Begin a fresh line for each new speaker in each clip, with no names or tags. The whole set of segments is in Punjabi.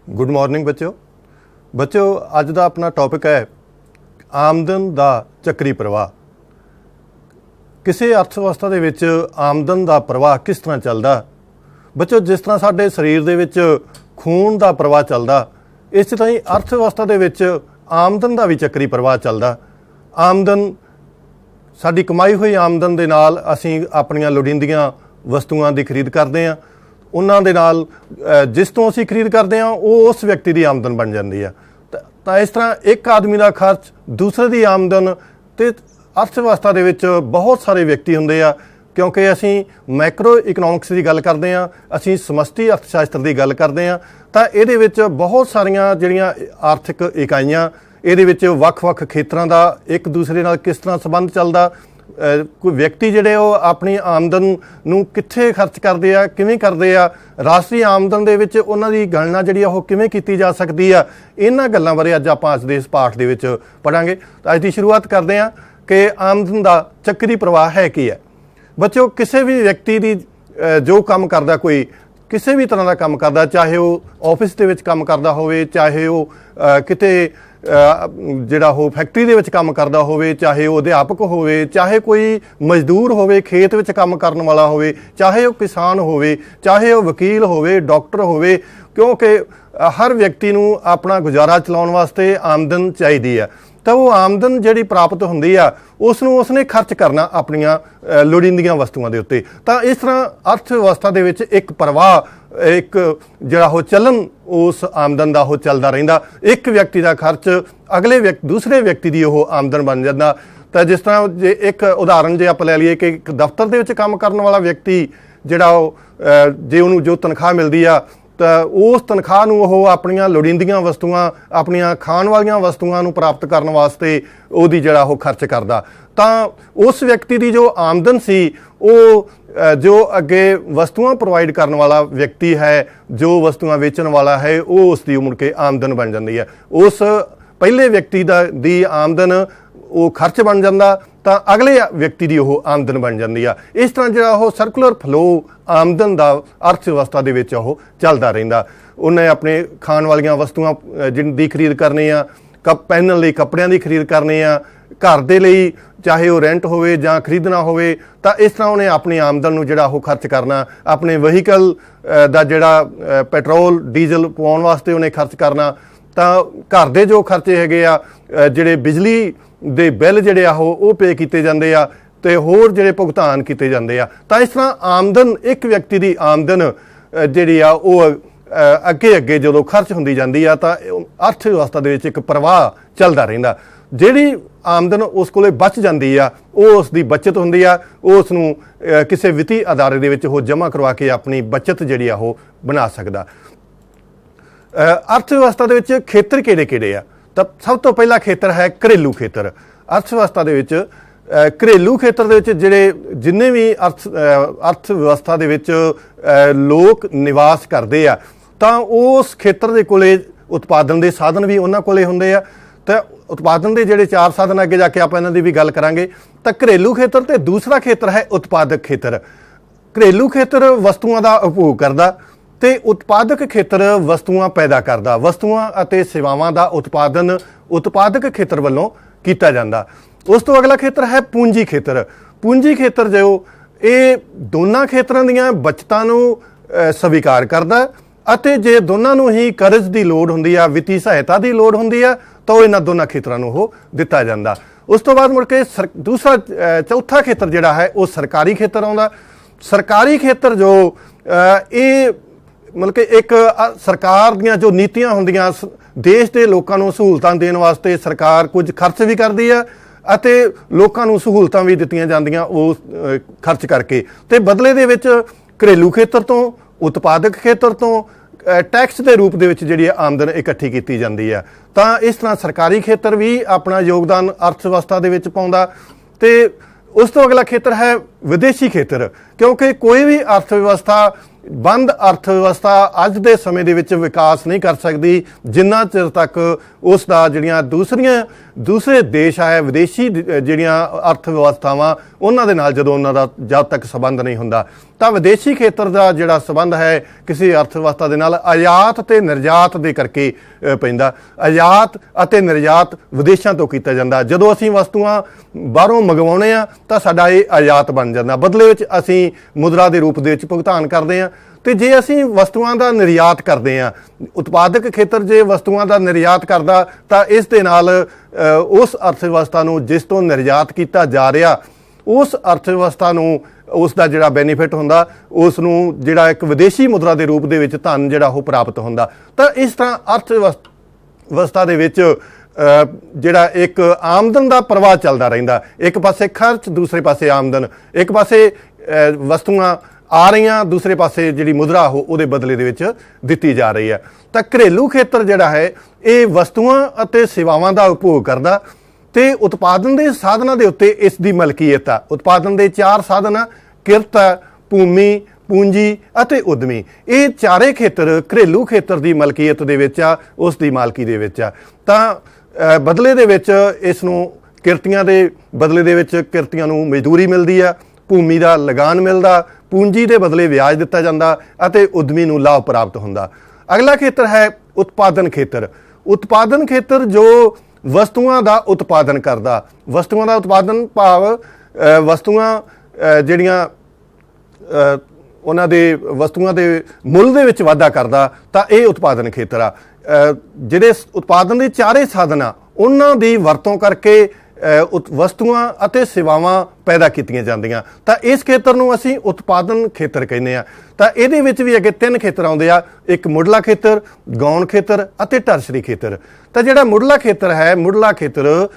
गुड मॉर्निंग बच्चों अज का अपना टॉपिक है आमदन का चक्री प्रवाह। किसी अर्थव्यवस्था दे विच आमदन का प्रवाह किस तरह चलदा बच्चों, जिस तरह साडे शरीर दे विच खून का प्रवाह चलदा, इस तरह ही अर्थव्यवस्था दे विच आमदन का भी चक्री प्रवाह चलदा। आमदन साडी कमाई हुई आमदन दे नाल असीं अपणियां लोड़ींदियां वस्तुआं की खरीद करते हैं, उन्हां दे नाल जिस तो असीं खरीद करते हैं वो उस व्यक्ति की आमदन बन जाती है। तो इस तरह एक आदमी का खर्च दूसरे की आमदन तो अर्थव्यवस्था दे विच बहुत सारे व्यक्ति हुंदे आ, क्योंकि असीं मैक्रो इकनॉमिक्स की गल करते हैं, असीं समष्टि अर्थशास्त्र की गल करते हैं। तो इहदे विच बहुत सारियां जिहड़ियां आर्थिक इकाइयां इहदे विच वख-वख खेत्रां दा एक दूसरे नाल किस तरह संबंध चलदा, कोई व्यक्ति जिहड़े वो अपनी आमदन नूं कित्थे खर्च करदे आ, किवें करदे आ, राष्ट्रीय आमदन दे विच उन्हां दी गणना जिहड़ी ओह किवें कीती जा सकदी आ, इन्हां गल्लां बारे अज आपां अज दे इस पाठ दे विच पढ़ांगे। तो अज दी शुरुआत करदे आ कि आमदन दा चक्री प्रवाह है की है। बच्चों, किसी भी व्यक्ति दी जो काम करदा, कोई किसी भी तरह का काम करदा, चाहे वह ऑफिस दे विच काम करदा होवे, चाहे वह किते जिहड़ा हो फैक्ट्री दे विच काम करदा होवे, चाहे वह अध्यापक होवे, चाहे कोई मजदूर होवे, खेत विच काम करन वाला होवे, चाहे वह किसान होवे, चाहे वह वकील होवे, डॉक्टर होवे, क्योंकि हर व्यक्ति नूं अपना गुजारा चलाउण वास्ते आमदन चाहीदी है। तो वो आमदन जिहड़ी प्राप्त हुंदी आ उसनूं उसने खर्च करना अपनियां लोड़ींदियां वस्तुआं दे उत्ते। तो इस तरह अर्थव्यवस्था दे विच एक प्रवाह, एक जिहड़ा हो चलन उस आमदन दा हो चलदा रहिंदा। एक व्यक्ति का खर्च अगले दूसरे व्यक्ति की वो आमदन बन जाता। तो जिस तरह जे एक उदाहरण जे आपां लै लईए कि एक दफ्तर दे विच काम करन वाला व्यक्ति जिहड़ा जे उहनूं जो तनख्वाह मिलदी आ, तो उस तनख्वाह नूं ओह अपणियां लोड़ींदियां वस्तुआं, अपणियां खाण वालियां वस्तुआं नूं प्राप्त करन वास्ते उहदी जिहड़ा ओह खर्च करदा। तां उस व्यक्ति की जो आमदन सी वो जो अगे वस्तुआं प्रोवाइड करने वाला व्यक्ति है, जो वस्तुआं वेचण वाला है, वो उसकी मुड़ के आमदन बन जाती है। उस पहले व्यक्ति दी आमदन वो खर्च बन जाता, तो अगले व्यक्ति की वो आमदन बन जाती है। इस तरह जो सर्कुलर फ्लो आमदन का अर्थव्यवस्था दे विच वो चलता रहिंदा। उन्हें अपने खाण वालियां वस्तुआं जिनकी खरीद करनी आ, पहनण लई कपड़ियां की खरीद करनी आ, घर दे लई चाहे वो रेंट होवे जां खरीदना होवे, तो इस तरह उन्हें अपनी आमदन नूं जिहड़ा वो खर्च करना, अपने वहीकल दा जिहड़ा पेट्रोल डीजल पवाउण वास्ते उन्हें खर्च करना। तो घर दे जो खर्चे हैगे आ, जिहड़े बिजली दे बिल जिहड़े आ वो पे कीते जांदे आ, ते होर जिहड़े भुगतान कीते जांदे आ। तो इस तरह आमदन एक व्यक्ति की आमदन जिहड़ी आ वो अगे अगे जो खर्च हुंदी जांदी आ, तो अर्थव्यवस्था दे विच एक प्रवाह चलदा रहिंदा। जिहड़ी आमदन उस कोले बच जाती आ, वो उसकी बचत हुंदी आ, वो उसनूं किसी वित्तीय अदारे दे विच वो जमा करवा के अपनी बचत जिहड़ी आ वो बना सकदा। अर्थव्यवस्था दे विच खेतर किहड़े-किहड़े आ? तो सब तो पहला खेतर है घरेलू खेतर। अर्थव्यवस्था दे विच घरेलू खेतर दे विच जिहड़े जिन्ने भी अर्थव्यवस्था दे विच लोक निवास करदे आ, तां उस खेतर दे कोले उत्पादन दे साधन भी उन्हां कोले हुंदे आ। तो उत्पादन के जोड़े चार साधन अगे जाके आप इन्हां दी भी गल करांगे। तो घरेलू खेतर तो दूसरा खेतर है उत्पादक खेतर। घरेलू खेतर वस्तुआं का उपभोग करदा ते उत्पादक खेतर वस्तुआं पैदा करदा, वस्तुआं अते सेवावां का उत्पादन उत्पादक खेतर वालों कीता जांदा। उस तो अगला खेतर है पूंजी खेतर। पूंजी खेतर जो ये दोनों खेतरां दीयां बचतां नूं स्वीकार करदा, अते जे दोनों नूं ही कर्ज की लोड़ हुंदी आ, वित्तीय सहायता की लोड़ हुंदी आ, तो इन्हां दोनों खेतरां नूं हो दिता जांदा। उस तो बाद मुड़ के दूसरा चौथा खेतर जिहड़ा है वो सरकारी खेतर आउंदा। सरकारी खेतर जो ये मतलब कि एक सरकार दीयां जो नीतियां हुंदियां, देश के लोकां नूं सहूलतां देण वास्ते सरकार कुछ खर्च भी करदी आ, अते लोकां नूं सहूलतां भी दित्तियां जांदियां उस खर्च करके। ते बदले दे विच घरेलू खेतर तो, उत्पादक खेतर तो टैक्स के रूप दे विच जिहड़ी आमदन इकट्ठी की जाती है। तो इस तरह सरकारी खेतर भी अपना योगदान अर्थव्यवस्था दे विच पाउंदा। ते उस तो अगला खेतर है विदेशी खेतर, क्योंकि कोई भी अर्थव्यवस्था बंद अर्थव्यवस्था अज दे समय दे विच विकास नहीं कर सकती जिन्ना चिर तक उसका जिहड़ियां दूसरियां ਦੂਸਰੇ ਦੇਸ਼ ਹੈ, ਵਿਦੇਸ਼ੀ ਜਿਹੜੀਆਂ ਅਰਥ ਵਿਵਸਥਾਵਾਂ ਉਹਨਾਂ ਦੇ ਨਾਲ ਜਦੋਂ ਉਹਨਾਂ ਦਾ ਜਦ ਤੱਕ ਸੰਬੰਧ ਨਹੀਂ ਹੁੰਦਾ ਤਾਂ ਵਿਦੇਸ਼ੀ ਖੇਤਰ ਦਾ ਜਿਹੜਾ ਸੰਬੰਧ ਹੈ ਕਿਸੇ ਅਰਥ ਵਿਵਸਥਾ ਦੇ ਨਾਲ ਆਯਾਤ ਤੇ ਨਿਰਯਾਤ ਦੇ ਕਰਕੇ ਪੈਂਦਾ। ਆਯਾਤ ਅਤੇ ਨਿਰਯਾਤ ਵਿਦੇਸ਼ਾਂ ਤੋਂ ਕੀਤਾ ਜਾਂਦਾ। ਜਦੋਂ ਅਸੀਂ ਵਸਤੂਆਂ ਬਾਹਰੋਂ ਮੰਗਵਾਉਂਦੇ ਆ ਤਾਂ ਸਾਡਾ ਇਹ ਆਯਾਤ ਬਣ ਜਾਂਦਾ, ਬਦਲੇ ਵਿੱਚ ਅਸੀਂ ਮੁਦਰਾ ਦੇ ਰੂਪ ਦੇ ਵਿੱਚ ਭੁਗਤਾਨ ਕਰਦੇ ਹਾਂ। ਤੇ ਜੇ ਅਸੀਂ ਵਸਤੂਆਂ ਦਾ ਨਿਰਯਾਤ ਕਰਦੇ ਹਾਂ, ਉਤਪਾਦਕ ਖੇਤਰ ਜੇ ਵਸਤੂਆਂ ਦਾ ਨਿਰਯਾਤ ਕਰਦਾ ਤਾਂ ਇਸ ਦੇ ਨਾਲ ਉਸ ਅਰਥ ਵਿਵਸਥਾ ਨੂੰ ਜਿਸ ਤੋਂ ਨਿਰਯਾਤ ਕੀਤਾ ਜਾ ਰਿਹਾ ਉਸ ਅਰਥ ਵਿਵਸਥਾ ਨੂੰ ਉਸ ਦਾ ਜਿਹੜਾ ਬੈਨੀਫਿਟ ਹੁੰਦਾ, ਉਸ ਨੂੰ ਜਿਹੜਾ ਇੱਕ ਵਿਦੇਸ਼ੀ ਮੁਦਰਾ ਦੇ ਰੂਪ ਦੇ ਵਿੱਚ ਧਨ ਜਿਹੜਾ ਉਹ ਪ੍ਰਾਪਤ ਹੁੰਦਾ। ਤਾਂ ਇਸ ਤਰ੍ਹਾਂ ਅਰਥ ਵਿਵਸਥਾ ਦੇ ਵਿੱਚ ਜਿਹੜਾ ਇੱਕ ਆਮਦਨ ਦਾ ਪ੍ਰਵਾਹ ਚੱਲਦਾ ਰਹਿੰਦਾ। ਇੱਕ ਪਾਸੇ ਖਰਚ, ਦੂਸਰੇ ਪਾਸੇ ਆਮਦਨ, ਇੱਕ ਪਾਸੇ ਵਸਤੂਆਂ ਆ ਰਹੀਆਂ, ਦੂਸਰੇ ਪਾਸੇ ਜਿਹੜੀ ਮੁਦਰਾ ਉਹਦੇ ਬਦਲੇ ਦੇ ਵਿੱਚ ਦਿੱਤੀ ਜਾ ਰਹੀ ਹੈ। ਤਾਂ ਘਰੇਲੂ ਖੇਤਰ ਜਿਹੜਾ ਹੈ ਇਹ ਵਸਤੂਆਂ ਅਤੇ ਸੇਵਾਵਾਂ ਦਾ ਉਪਭੋਗ ਕਰਦਾ ਤੇ ਉਤਪਾਦਨ ਦੇ ਸਾਧਨਾਂ ਦੇ ਉੱਤੇ ਇਸ ਦੀ ਮਲਕੀਅਤ ਆ। ਉਤਪਾਦਨ ਦੇ 4 ਸਾਧਨ ਆ, ਕਿਰਤ ਆ, ਭੂਮੀ, ਪੂੰਜੀ ਅਤੇ ਉਦਮੀ। ਇਹ ਚਾਰੇ ਖੇਤਰ ਘਰੇਲੂ ਖੇਤਰ ਦੀ ਮਲਕੀਅਤ ਦੇ ਵਿੱਚ ਆ, ਉਸ ਦੀ ਮਾਲਕੀ ਦੇ ਵਿੱਚ ਆ। ਤਾਂ ਬਦਲੇ ਦੇ ਵਿੱਚ ਇਸ ਨੂੰ ਕਿਰਤੀਆਂ ਦੇ ਬਦਲੇ ਦੇ ਵਿੱਚ ਕਿਰਤੀਆਂ ਨੂੰ ਮਜ਼ਦੂਰੀ ਮਿਲਦੀ ਆ, ਭੂਮੀ ਦਾ ਲਗਾਨ ਮਿਲਦਾ, ਪੂੰਜੀ ਦੇ ਬਦਲੇ ਵਿਆਜ ਦਿੱਤਾ ਜਾਂਦਾ ਅਤੇ ਉਦਮੀ ਨੂੰ ਲਾਭ ਪ੍ਰਾਪਤ ਹੁੰਦਾ। ਅਗਲਾ ਖੇਤਰ ਹੈ ਉਤਪਾਦਨ ਖੇਤਰ। ਉਤਪਾਦਨ ਖੇਤਰ ਜੋ ਵਸਤੂਆਂ ਦਾ ਉਤਪਾਦਨ ਕਰਦਾ। ਵਸਤੂਆਂ ਦਾ ਉਤਪਾਦਨ ਭਾਵ ਵਸਤੂਆਂ ਜਿਹੜੀਆਂ ਉਹਨਾਂ ਦੇ ਵਸਤੂਆਂ ਦੇ ਮੁੱਲ ਦੇ ਵਿੱਚ ਵਾਧਾ ਕਰਦਾ, ਤਾਂ ਇਹ ਉਤਪਾਦਨ ਖੇਤਰ ਆ। ਜਿਹੜੇ ਉਤਪਾਦਨ ਦੇ ਚਾਰੇ ਸਾਧਨ ਆ ਉਹਨਾਂ ਦੀ ਵਰਤੋਂ ਕਰਕੇ ਵਸਤੂਆਂ ਅਤੇ ਸੇਵਾਵਾਂ ਪੈਦਾ ਕੀਤੀਆਂ ਜਾਂਦੀਆਂ। ਤਾਂ ਇਸ ਖੇਤਰ ਨੂੰ ਅਸੀਂ ਉਤਪਾਦਨ ਖੇਤਰ ਕਹਿੰਦੇ ਆ। ਤਾਂ ਇਹਦੇ ਵਿੱਚ ਵੀ ਅੱਗੇ 3 ਖੇਤਰ ਆਉਂਦੇ ਆ, ਇੱਕ ਮੁੱਢਲਾ ਖੇਤਰ, ਗੌਣ ਖੇਤਰ ਅਤੇ ਟਰਸ਼ਰੀ ਖੇਤਰ। ਤਾਂ ਜਿਹੜਾ ਮੁੱਢਲਾ ਖੇਤਰ ਹੈ, ਮੁੱਢਲਾ ਖੇਤਰ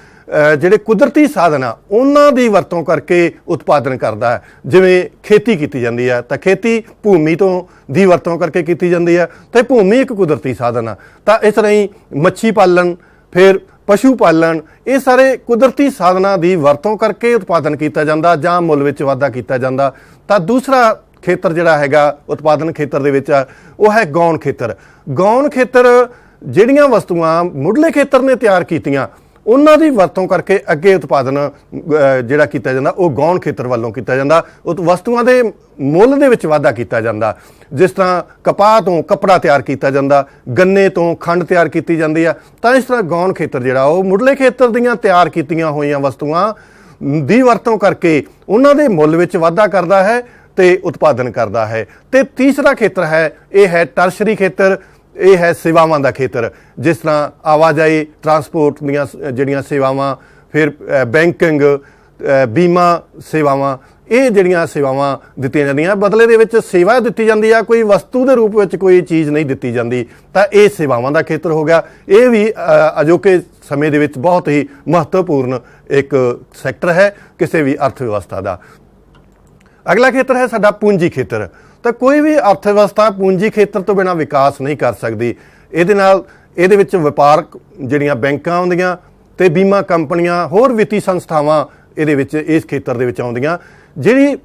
ਜਿਹੜੇ ਕੁਦਰਤੀ ਸਾਧਨ ਆ ਉਹਨਾਂ ਦੀ ਵਰਤੋਂ ਕਰਕੇ ਉਤਪਾਦਨ ਕਰਦਾ ਹੈ। ਜਿਵੇਂ ਖੇਤੀ ਕੀਤੀ ਜਾਂਦੀ ਹੈ ਤਾਂ ਖੇਤੀ ਭੂਮੀ ਤੋਂ ਦੀ ਵਰਤੋਂ ਕਰਕੇ ਕੀਤੀ ਜਾਂਦੀ ਹੈ, ਤੇ ਭੂਮੀ ਇੱਕ ਕੁਦਰਤੀ ਸਾਧਨ ਆ। ਤਾਂ ਇਸ ਤਰ੍ਹਾਂ ਹੀ ਮੱਛੀ ਪਾਲਣ, ਫਿਰ ਪਸ਼ੂ ਪਾਲਣ, ਇਹ ਸਾਰੇ ਕੁਦਰਤੀ ਸਾਧਨਾਂ ਦੀ ਵਰਤੋਂ ਕਰਕੇ ਉਤਪਾਦਨ ਕੀਤਾ ਜਾਂਦਾ ਜਾਂ ਮੁੱਲ ਵਿੱਚ ਵਾਧਾ ਕੀਤਾ ਜਾਂਦਾ। ਤਾਂ ਦੂਸਰਾ ਖੇਤਰ ਜਿਹੜਾ ਹੈਗਾ ਉਤਪਾਦਨ ਖੇਤਰ ਦੇ ਵਿੱਚ ਉਹ ਹੈ ਗੌਣ ਖੇਤਰ। ਗੌਣ ਖੇਤਰ ਜਿਹੜੀਆਂ ਵਸਤੂਆਂ ਮੁੱਢਲੇ ਖੇਤਰ ਨੇ ਤਿਆਰ ਕੀਤੀਆਂ ਉਹਨਾਂ ਦੀ ਵਰਤੋਂ ਕਰਕੇ ਅੱਗੇ ਉਤਪਾਦਨ ਜਿਹੜਾ ਕੀਤਾ ਜਾਂਦਾ ਉਹ ਗੌਣ ਖੇਤਰ ਵੱਲੋਂ ਕੀਤਾ ਜਾਂਦਾ। ਉਹ ਵਸਤੂਆਂ ਦੇ ਮੁੱਲ ਦੇ ਵਿੱਚ ਵਾਧਾ ਕੀਤਾ ਜਾਂਦਾ। ਜਿਸ ਤਰ੍ਹਾਂ ਕਪਾਹ ਤੋਂ ਕੱਪੜਾ ਤਿਆਰ ਕੀਤਾ ਜਾਂਦਾ, ਗੰਨੇ ਤੋਂ ਖੰਡ ਤਿਆਰ ਕੀਤੀ ਜਾਂਦੀ ਆ। ਤਾਂ ਇਸ ਤਰ੍ਹਾਂ ਗੌਣ ਖੇਤਰ ਜਿਹੜਾ ਉਹ ਮੁੱਢਲੇ ਖੇਤਰ ਦੀਆਂ ਤਿਆਰ ਕੀਤੀਆਂ ਹੋਈਆਂ ਵਸਤੂਆਂ ਦੀ ਵਰਤੋਂ ਕਰਕੇ ਉਹਨਾਂ ਦੇ ਮੁੱਲ ਵਿੱਚ ਵਾਧਾ ਕਰਦਾ ਹੈ ਤੇ ਉਤਪਾਦਨ ਕਰਦਾ ਹੈ। ਤੇ ਤੀਸਰਾ ਖੇਤਰ ਹੈ, ਇਹ ਹੈ ਟਰਸ਼ਰੀ ਖੇਤਰ। ਇਹ ਹੈ ਸੇਵਾਵਾਂ ਦਾ ਖੇਤਰ। ਜਿਸ ਤਰ੍ਹਾਂ ਆਵਾਜਾਈ, ਟਰਾਂਸਪੋਰਟ ਦੀਆਂ ਜਿਹੜੀਆਂ ਸੇਵਾਵਾਂ, ਫਿਰ ਬੈਂਕਿੰਗ, ਬੀਮਾ ਸੇਵਾਵਾਂ, ਇਹ ਜਿਹੜੀਆਂ ਸੇਵਾਵਾਂ ਦਿੱਤੀਆਂ ਜਾਂਦੀਆਂ। ਬਦਲੇ ਦੇ ਵਿੱਚ ਸੇਵਾ ਦਿੱਤੀ ਜਾਂਦੀ ਆ, ਕੋਈ ਵਸਤੂ ਦੇ ਰੂਪ ਵਿੱਚ ਕੋਈ ਚੀਜ਼ ਨਹੀਂ ਦਿੱਤੀ ਜਾਂਦੀ। ਤਾਂ ਇਹ ਸੇਵਾਵਾਂ ਦਾ ਖੇਤਰ ਹੋ ਗਿਆ। ਇਹ ਵੀ ਅਜੋਕੇ ਸਮੇਂ ਦੇ ਵਿੱਚ ਬਹੁਤ ਹੀ ਮਹੱਤਵਪੂਰਨ ਇੱਕ ਸੈਕਟਰ ਹੈ ਕਿਸੇ ਵੀ ਅਰਥ ਵਿਵਸਥਾ ਦਾ। ਅਗਲਾ ਖੇਤਰ ਹੈ ਸਾਡਾ ਪੂੰਜੀ ਖੇਤਰ। ਤਾਂ ਕੋਈ ਵੀ ਅਰਥ ਵਿਵਸਥਾ ਪੂੰਜੀ ਖੇਤਰ ਤੋਂ ਬਿਨਾਂ ਵਿਕਾਸ ਨਹੀਂ ਕਰ ਸਕਦੀ। ਇਹਦੇ ਵਿੱਚ ਵਪਾਰਕ ਜਿਹੜੀਆਂ ਬੈਂਕਾਂ ਆਉਂਦੀਆਂ ਤੇ ਬੀਮਾ ਕੰਪਨੀਆਂ, ਹੋਰ ਵਿੱਤੀ ਸੰਸਥਾਵਾਂ ਇਹਦੇ ਵਿੱਚ ਇਸ ਖੇਤਰ ਦੇ ਵਿੱਚ ਆਉਂਦੀਆਂ, ਜਿਹੜੀ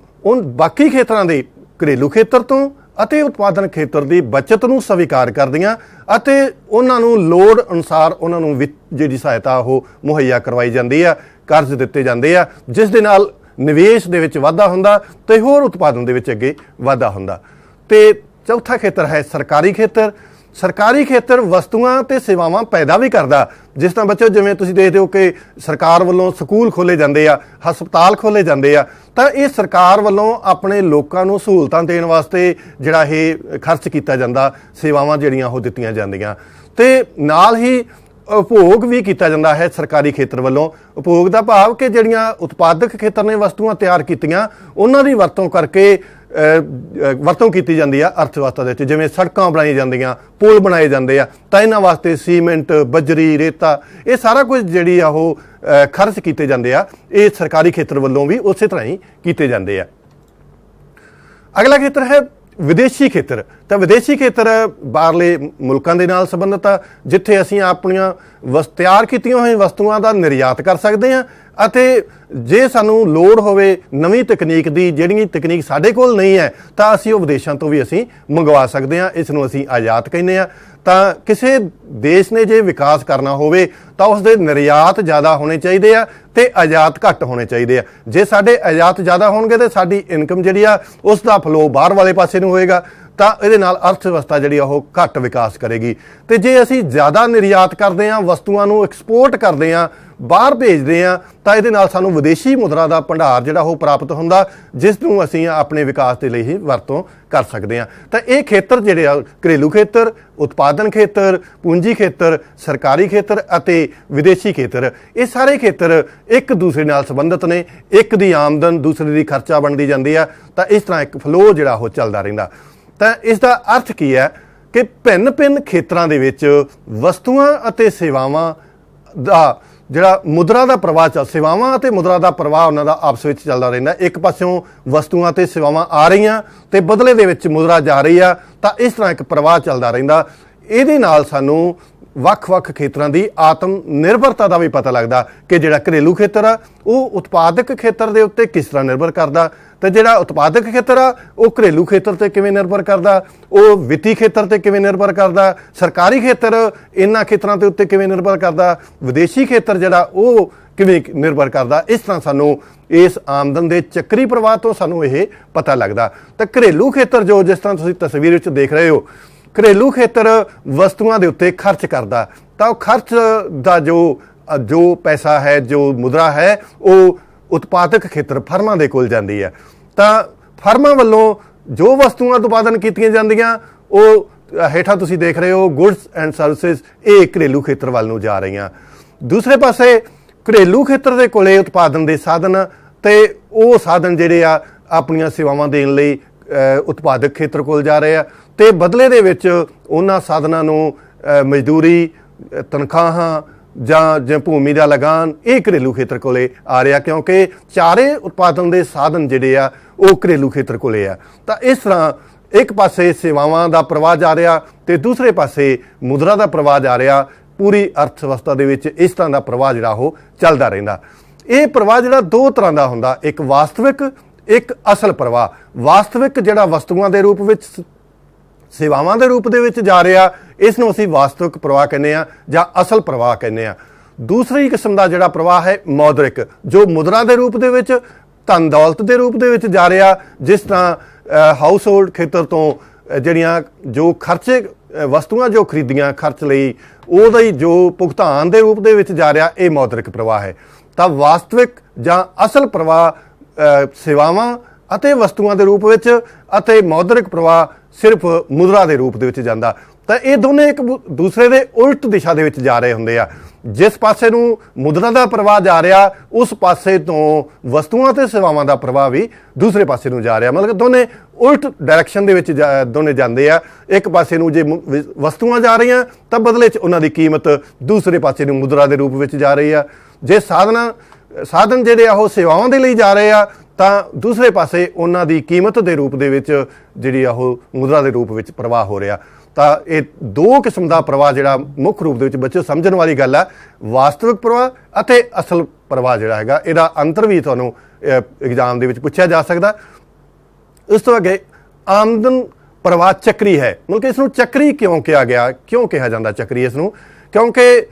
ਬਾਕੀ ਖੇਤਰਾਂ ਦੇ ਘਰੇਲੂ ਖੇਤਰ ਤੋਂ ਅਤੇ ਉਤਪਾਦਨ ਖੇਤਰ ਦੀ ਬਚਤ ਨੂੰ ਸਵੀਕਾਰ ਕਰਦੀਆਂ ਅਤੇ ਉਹਨਾਂ ਨੂੰ ਲੋੜ ਅਨੁਸਾਰ ਉਹਨਾਂ ਨੂੰ ਜਿਹੜੀ ਸਹਾਇਤਾ ਉਹ ਮੁਹੱਈਆ ਕਰਵਾਈ ਜਾਂਦੀ ਆ, ਕਰਜ਼ ਦਿੱਤੇ ਜਾਂਦੇ ਆ, ਜਿਸ ਦੇ ਨਾਲ ਨਿਵੇਸ਼ ਦੇ ਵਿੱਚ ਵਾਧਾ ਹੁੰਦਾ ਤੇ ਹੋਰ ਉਤਪਾਦਨ ਦੇ ਵਿੱਚ ਅੱਗੇ ਵਾਧਾ ਹੁੰਦਾ। ਤੇ ਚੌਥਾ ਖੇਤਰ ਹੈ ਸਰਕਾਰੀ ਖੇਤਰ। ਸਰਕਾਰੀ ਖੇਤਰ ਵਸਤੂਆਂ ਤੇ ਸੇਵਾਵਾਂ ਪੈਦਾ ਵੀ ਕਰਦਾ। ਜਿਸ ਤਰ੍ਹਾਂ ਬੱਚੋ, ਜਿਵੇਂ ਤੁਸੀਂ ਦੇਖਦੇ ਹੋ ਕਿ ਸਰਕਾਰ ਵੱਲੋਂ ਸਕੂਲ ਖੋਲ੍ਹੇ ਜਾਂਦੇ ਆ, ਹਸਪਤਾਲ ਖੋਲ੍ਹੇ ਜਾਂਦੇ ਆ, ਤਾਂ ਇਹ ਸਰਕਾਰ ਵੱਲੋਂ ਆਪਣੇ ਲੋਕਾਂ ਨੂੰ ਸਹੂਲਤਾਂ ਦੇਣ ਵਾਸਤੇ ਜਿਹੜਾ ਇਹ ਖਰਚ ਕੀਤਾ ਜਾਂਦਾ, ਸੇਵਾਵਾਂ ਜਿਹੜੀਆਂ ਉਹ ਦਿੱਤੀਆਂ ਜਾਂਦੀਆਂ। ਤੇ ਨਾਲ ਹੀ ਉਪਭੋਗ ਵੀ ਕੀਤਾ ਜਾਂਦਾ ਹੈ ਸਰਕਾਰੀ ਖੇਤਰ ਵੱਲੋਂ। ਉਪਭੋਗ ਦਾ ਭਾਵ ਕਿ ਜਿਹੜੀਆਂ ਉਤਪਾਦਕ ਖੇਤਰ ਨੇ ਵਸਤੂਆਂ ਤਿਆਰ ਕੀਤੀਆਂ ਉਹਨਾਂ ਦੀ ਵਰਤੋਂ ਕਰਕੇ ਵਰਤੋਂ ਕੀਤੀ ਜਾਂਦੀ ਆ ਅਰਥ ਵਿਵਸਥਾ ਦੇ ਵਿੱਚ। ਜਿਵੇਂ ਸੜਕਾਂ ਬਣਾਈਆਂ ਜਾਂਦੀਆਂ, ਪੁਲ ਬਣਾਏ ਜਾਂਦੇ ਆ, ਤਾਂ ਇਹਨਾਂ ਵਾਸਤੇ ਸੀਮੈਂਟ, ਬਜਰੀ, ਰੇਤਾ, ਇਹ ਸਾਰਾ ਕੁਝ ਜਿਹੜੀ ਆ ਉਹ ਖਰਚ ਕੀਤੇ ਜਾਂਦੇ ਆ। ਇਹ ਸਰਕਾਰੀ ਖੇਤਰ ਵੱਲੋਂ ਵੀ ਉਸੇ ਤਰ੍ਹਾਂ ਹੀ ਕੀਤੇ ਜਾਂਦੇ ਆ। ਅਗਲਾ ਖੇਤਰ ਹੈ ਵਿਦੇਸ਼ੀ ਖੇਤਰ। ਤਾਂ ਵਿਦੇਸ਼ੀ ਖੇਤਰ ਬਾਹਰਲੇ ਮੁਲਕਾਂ ਦੇ ਨਾਲ ਸੰਬੰਧਿਤ ਆ, ਜਿੱਥੇ ਅਸੀਂ ਆਪਣੀਆਂ ਤਿਆਰ ਕੀਤੀਆਂ ਹੋਈਆਂ ਵਸਤੂਆਂ ਦਾ ਨਿਰਯਾਤ ਕਰ ਸਕਦੇ ਹਾਂ ਅਤੇ ਜੇ ਸਾਨੂੰ ਲੋੜ ਹੋਵੇ ਨਵੀਂ ਤਕਨੀਕ ਦੀ, ਜਿਹੜੀ ਤਕਨੀਕ ਸਾਡੇ ਕੋਲ ਨਹੀਂ ਹੈ, ਤਾਂ ਅਸੀਂ ਉਹ ਵਿਦੇਸ਼ਾਂ ਤੋਂ ਵੀ ਅਸੀਂ ਮੰਗਵਾ ਸਕਦੇ ਹਾਂ। ਇਸ ਨੂੰ ਅਸੀਂ ਆਯਾਤ ਕਹਿੰਦੇ ਹਾਂ। ਤਾਂ ਕਿਸੇ ਦੇਸ਼ ਨੇ ਜੇ ਵਿਕਾਸ ਕਰਨਾ ਹੋਵੇ ਤਾਂ ਉਸ ਦੇ ਨਿਰਯਾਤ ਜ਼ਿਆਦਾ ਹੋਣੇ ਚਾਹੀਦੇ ਆ ਤੇ ਆਯਾਤ ਘੱਟ ਹੋਣੇ ਚਾਹੀਦੇ ਆ। ਜੇ ਸਾਡੇ ਆਯਾਤ ਜ਼ਿਆਦਾ ਹੋਣਗੇ ਤੇ ਸਾਡੀ ਇਨਕਮ ਜਿਹੜੀ ਆ ਉਸ ਦਾ ਫਲੋ ਬਾਹਰ ਵਾਲੇ ਪਾਸੇ ਨੂੰ ਹੋਏਗਾ, ਤਾਂ ਇਹਦੇ ਨਾਲ ਅਰਥ ਵਿਵਸਥਾ ਜਿਹੜੀ ਆ ਉਹ ਘੱਟ ਵਿਕਾਸ ਕਰੇਗੀ। ਤੇ ਜੇ ਅਸੀਂ ਜ਼ਿਆਦਾ ਨਿਰਯਾਤ ਕਰਦੇ ਹਾਂ, ਵਸਤੂਆਂ ਨੂੰ ਐਕਸਪੋਰਟ ਕਰਦੇ ਹਾਂ, ਬਾਹਰ ਭੇਜਦੇ ਹਾਂ, ਤਾਂ ਇਹਦੇ ਨਾਲ ਸਾਨੂੰ ਵਿਦੇਸ਼ੀ ਮੁਦਰਾ ਦਾ ਭੰਡਾਰ ਜਿਹੜਾ ਉਹ ਪ੍ਰਾਪਤ ਹੁੰਦਾ, ਜਿਸ ਨੂੰ ਅਸੀਂ ਆਪਣੇ ਵਿਕਾਸ ਦੇ ਲਈ ਹੀ ਵਰਤੋਂ ਕਰ ਸਕਦੇ ਹਾਂ। ਤਾਂ ਇਹ ਖੇਤਰ ਜਿਹੜੇ ਆ, ਘਰੇਲੂ ਖੇਤਰ, ਉਤਪਾਦਨ ਖੇਤਰ, ਪੂੰਜੀ ਖੇਤਰ, ਸਰਕਾਰੀ ਖੇਤਰ ਅਤੇ ਵਿਦੇਸ਼ੀ ਖੇਤਰ, ਇਹ ਸਾਰੇ ਖੇਤਰ ਇੱਕ ਦੂਸਰੇ ਨਾਲ ਸੰਬੰਧਿਤ ਨੇ। ਇੱਕ ਦੀ ਆਮਦਨ ਦੂਸਰੇ ਦੀ ਖਰਚਾ ਬਣਦੀ ਜਾਂਦੀ ਆ, ਤਾਂ ਇਸ ਤਰ੍ਹਾਂ ਇੱਕ ਫਲੋ ਜਿਹੜਾ ਉਹ ਚੱਲਦਾ ਰਹਿੰਦਾ। ਤਾਂ ਇਸ ਦਾ ਅਰਥ ਕੀ ਹੈ ਕਿ ਭਿੰਨ-ਭਿੰਨ ਖੇਤਰਾਂ ਦੇ ਵਿੱਚ ਵਸਤੂਆਂ ਅਤੇ ਸੇਵਾਵਾਂ ਦਾ ਜਿਹੜਾ ਮੁਦਰਾ ਦਾ ਪ੍ਰਵਾਹ ਸੇਵਾਵਾਂ ਅਤੇ ਮੁਦਰਾ ਦਾ ਪ੍ਰਵਾਹ ਉਹਨਾਂ ਦਾ ਆਪਸ ਵਿੱਚ ਚੱਲਦਾ ਰਹਿੰਦਾ। ਇੱਕ ਪਾਸਿਓਂ ਵਸਤੂਆਂ ਤੇ ਸੇਵਾਵਾਂ ਆ ਰਹੀਆਂ ਤੇ ਬਦਲੇ ਦੇ ਵਿੱਚ ਮੁਦਰਾ ਜਾ ਰਹੀ ਆ, ਤਾਂ ਇਸ ਤਰ੍ਹਾਂ ਇੱਕ ਪ੍ਰਵਾਹ ਚੱਲਦਾ ਰਹਿੰਦਾ। ਇਹਦੇ ਨਾਲ ਸਾਨੂੰ ਵੱਖ-ਵੱਖ ਖੇਤਰਾਂ ਦੀ ਆਤਮ ਨਿਰਭਰਤਾ ਦਾ ਵੀ ਪਤਾ ਲੱਗਦਾ ਕਿ ਜਿਹੜਾ ਘਰੇਲੂ ਖੇਤਰ ਆ ਉਹ ਉਤਪਾਦਕ ਖੇਤਰ ਦੇ ਉੱਤੇ ਕਿਸ ਤਰ੍ਹਾਂ ਨਿਰਭਰ ਕਰਦਾ, ਤੇ ਜਿਹੜਾ ਉਤਪਾਦਕ ਖੇਤਰ ਆ ਉਹ ਘਰੇਲੂ ਖੇਤਰ ਤੇ ਕਿਵੇਂ ਨਿਰਭਰ ਕਰਦਾ, ਉਹ ਵਿੱਤੀ ਖੇਤਰ ਤੇ ਕਿਵੇਂ ਨਿਰਭਰ ਕਰਦਾ, ਸਰਕਾਰੀ ਖੇਤਰ ਇਹਨਾਂ ਖੇਤਰਾਂ ਦੇ ਉੱਤੇ ਕਿਵੇਂ ਨਿਰਭਰ ਕਰਦਾ, ਵਿਦੇਸ਼ੀ ਖੇਤਰ ਜਿਹੜਾ ਉਹ ਕਿਵੇਂ ਨਿਰਭਰ ਕਰਦਾ। ਇਸ ਤਰ੍ਹਾਂ ਸਾਨੂੰ ਇਸ ਆਮਦਨ ਦੇ ਚੱਕਰੀ ਪ੍ਰਵਾਹ ਤੋਂ ਸਾਨੂੰ ਇਹ ਪਤਾ ਲੱਗਦਾ। ਤਾਂ ਘਰੇਲੂ ਖੇਤਰ ਜੋ ਜਿਸ ਤਰ੍ਹਾਂ ਤੁਸੀਂ ਤਸਵੀਰ ਵਿੱਚ ਦੇਖ ਰਹੇ ਹੋ, ਘਰੇਲੂ ਖੇਤਰ ਵਸਤੂਆਂ ਦੇ ਉੱਤੇ ਖਰਚ ਕਰਦਾ, ਤਾਂ ਉਹ ਖਰਚ ਦਾ ਜੋ ਪੈਸਾ ਹੈ, ਜੋ ਮੁਦਰਾ ਹੈ, ਉਹ ਉਤਪਾਦਕ ਖੇਤਰ ਫਰਮਾਂ ਦੇ ਕੋਲ ਜਾਂਦੀ ਹੈ। ਤਾਂ ਫਰਮਾਂ ਵੱਲੋਂ ਜੋ ਵਸਤੂਆਂ ਉਤਪਾਦਨ ਕੀਤੀਆਂ ਜਾਂਦੀਆਂ ਉਹ ਹੇਠਾਂ ਤੁਸੀਂ ਦੇਖ ਰਹੇ ਹੋ ਗੁਡਸ ਐਂਡ ਸਰਵਿਸਿਜ਼, ਇਹ ਘਰੇਲੂ ਖੇਤਰ ਵੱਲ ਨੂੰ ਜਾ ਰਹੀਆਂ। ਦੂਸਰੇ ਪਾਸੇ ਘਰੇਲੂ ਖੇਤਰ ਦੇ ਕੋਲੇ ਉਤਪਾਦਨ ਦੇ ਸਾਧਨ ਤੇ ਉਹ ਸਾਧਨ ਜਿਹੜੇ ਆ ਆਪਣੀਆਂ ਸੇਵਾਵਾਂ ਦੇਣ ਲਈ ਉਤਪਾਦਕ ਖੇਤਰ ਕੋਲ ਜਾ ਰਹੇ ਆ, ਤੇ ਬਦਲੇ ਦੇ ਵਿੱਚ ਉਹਨਾਂ ਸਾਧਨਾਂ ਨੂੰ ਮਜ਼ਦੂਰੀ, ਤਨਖਾਹਾਂ ਜਾਂ ਭੂਮੀ ਦਾ ਲਗਾਨ ਇਹ ਘਰੇਲੂ ਖੇਤਰ ਕੋਲੇ ਆ ਰਿਹਾ, ਕਿਉਂਕਿ ਚਾਰੇ ਉਤਪਾਦਨ ਦੇ ਸਾਧਨ ਜਿਹੜੇ ਆ ਉਹ ਘਰੇਲੂ ਖੇਤਰ ਕੋਲੇ ਆ। ਤਾਂ ਇਸ ਤਰ੍ਹਾਂ ਇੱਕ ਪਾਸੇ ਸੇਵਾਵਾਂ ਦਾ ਪ੍ਰਵਾਹ ਜਾ ਰਿਹਾ ਤੇ ਦੂਸਰੇ ਪਾਸੇ ਮੁਦਰਾ ਦਾ ਪ੍ਰਵਾਹ ਜਾ ਰਿਹਾ। ਪੂਰੀ ਅਰਥ ਵਿਵਸਥਾ ਦੇ ਵਿੱਚ ਇਸ ਤਰ੍ਹਾਂ ਦਾ ਪ੍ਰਵਾਹ ਜਿਹੜਾ ਉਹ ਚੱਲਦਾ ਰਹਿੰਦਾ। ਇਹ ਪ੍ਰਵਾਹ ਜਿਹੜਾ ਦੋ ਤਰ੍ਹਾਂ ਦਾ ਹੁੰਦਾ, ਇੱਕ ਵਾਸਤਵਿਕ, ਇੱਕ ਅਸਲ ਪ੍ਰਵਾਹ। ਵਾਸਤਵਿਕ ਜਿਹੜਾ ਵਸਤੂਆਂ ਦੇ ਰੂਪ ਵਿੱਚ, ਸੇਵਾਵਾਂ ਦੇ ਰੂਪ ਦੇ ਵਿੱਚ ਜਾ ਰਿਹਾ, ਇਸ ਨੂੰ ਅਸੀਂ ਵਾਸਤਵਿਕ ਪ੍ਰਵਾਹ ਕਹਿੰਦੇ ਆ ਜਾਂ ਅਸਲ ਪ੍ਰਵਾਹ ਕਹਿੰਦੇ ਆ। ਦੂਸਰੀ ਕਿਸਮ ਦਾ ਜਿਹੜਾ ਪ੍ਰਵਾਹ ਹੈ ਮੌਦਰਿਕ, ਜੋ ਮੁਦਰਾ ਦੇ ਰੂਪ ਦੇ ਵਿੱਚ, ਧਨ ਦੌਲਤ ਦੇ ਰੂਪ ਦੇ ਵਿੱਚ ਜਾ ਰਿਹਾ। ਜਿਸ ਤਰ੍ਹਾਂ ਹਾਊਸ ਹੋਲਡ ਖੇਤਰ ਤੋਂ ਜਿਹੜੀਆਂ ਜੋ ਖਰਚੇ ਵਸਤੂਆਂ ਜੋ ਖਰੀਦੀਆਂ ਖਰਚ ਲਈ, ਉਹਦਾ ਹੀ ਜੋ ਭੁਗਤਾਨ ਦੇ ਰੂਪ ਦੇ ਵਿੱਚ ਜਾ ਰਿਹਾ, ਇਹ ਮੌਦਰਿਕ ਪ੍ਰਵਾਹ ਹੈ। ਤਾਂ ਵਾਸਤਵਿਕ ਜਾਂ ਅਸਲ ਪ੍ਰਵਾਹ ਸੇਵਾਵਾਂ ਅਤੇ ਵਸਤੂਆਂ ਦੇ ਰੂਪ ਵਿੱਚ, ਅਤੇ ਮੌਦਰਿਕ ਪ੍ਰਵਾਹ ਸਿਰਫ ਮੁਦਰਾ ਦੇ ਰੂਪ ਦੇ ਵਿੱਚ ਜਾਂਦਾ। ਤਾਂ ਇਹ ਦੋਨੇ ਇੱਕ ਦੂਸਰੇ ਦੇ ਉਲਟ ਦਿਸ਼ਾ ਦੇ ਵਿੱਚ ਜਾ ਰਹੇ ਹੁੰਦੇ ਆ। ਜਿਸ ਪਾਸੇ ਨੂੰ ਮੁਦਰਾ ਦਾ ਪ੍ਰਵਾਹ ਜਾ ਰਿਹਾ, ਉਸ ਪਾਸੇ ਤੋਂ ਵਸਤੂਆਂ ਤੇ ਸੇਵਾਵਾਂ ਦਾ ਪ੍ਰਵਾਹ ਵੀ ਦੂਸਰੇ ਪਾਸੇ ਨੂੰ ਜਾ ਰਿਹਾ। ਮਤਲਬ ਦੋਨੇ ਉਲਟ ਡਾਇਰੈਕਸ਼ਨ ਦੇ ਵਿੱਚ ਦੋਨੇ ਜਾਂਦੇ ਆ। ਇੱਕ ਪਾਸੇ ਨੂੰ ਜੇ ਵਸਤੂਆਂ ਜਾ ਰਹੀਆਂ ਤਾਂ ਬਦਲੇ 'ਚ ਉਹਨਾਂ ਦੀ ਕੀਮਤ ਦੂਸਰੇ ਪਾਸੇ ਨੂੰ ਮੁਦਰਾ ਦੇ ਰੂਪ ਵਿੱਚ ਜਾ ਰਹੀ ਆ। ਜੇ ਸਾਧਨ ਜਿਹੜੇ ਆ ਉਹ ਸੇਵਾਵਾਂ ਦੇ ਲਈ ਜਾ ਰਹੇ ਆ, ਤਾਂ ਦੂਸਰੇ ਪਾਸੇ ਉਹਨਾਂ ਦੀ ਕੀਮਤ ਦੇ ਰੂਪ ਦੇ ਵਿੱਚ ਜਿਹੜੀ ਆ ਉਹ ਮੁਦਰਾ ਦੇ ਰੂਪ ਵਿੱਚ ਪ੍ਰਵਾਹ ਹੋ ਰਿਹਾ। ਤਾਂ ਇਹ ਦੋ ਕਿਸਮ ਦਾ ਪ੍ਰਵਾਹ ਜਿਹੜਾ ਮੁੱਖ ਰੂਪ ਦੇ ਵਿੱਚ ਬੱਚਿਓ ਸਮਝਣ ਵਾਲੀ ਗੱਲ ਆ। ਵਾਸਤਵਿਕ ਪ੍ਰਵਾਹ ਅਤੇ ਅਸਲ ਪ੍ਰਵਾਹ ਜਿਹੜਾ ਹੈਗਾ, ਇਹਦਾ ਅੰਤਰ ਵੀ ਤੁਹਾਨੂੰ ਐਗਜ਼ਾਮ ਦੇ ਵਿੱਚ ਪੁੱਛਿਆ ਜਾ ਸਕਦਾ। ਉਸ ਤੋਂ ਅੱਗੇ ਆਮਦਨ ਪ੍ਰਵਾਹ ਚੱਕਰੀ ਹੈ। ਮਤਲਬ ਕਿ ਇਸ ਨੂੰ ਚੱਕਰੀ ਕਿਉਂ ਕਿਹਾ ਗਿਆ, ਕਿਉਂ ਕਿਹਾ ਜਾਂਦਾ ਚੱਕਰੀ ਇਸ ਨੂੰ? ਕਿਉਂਕਿ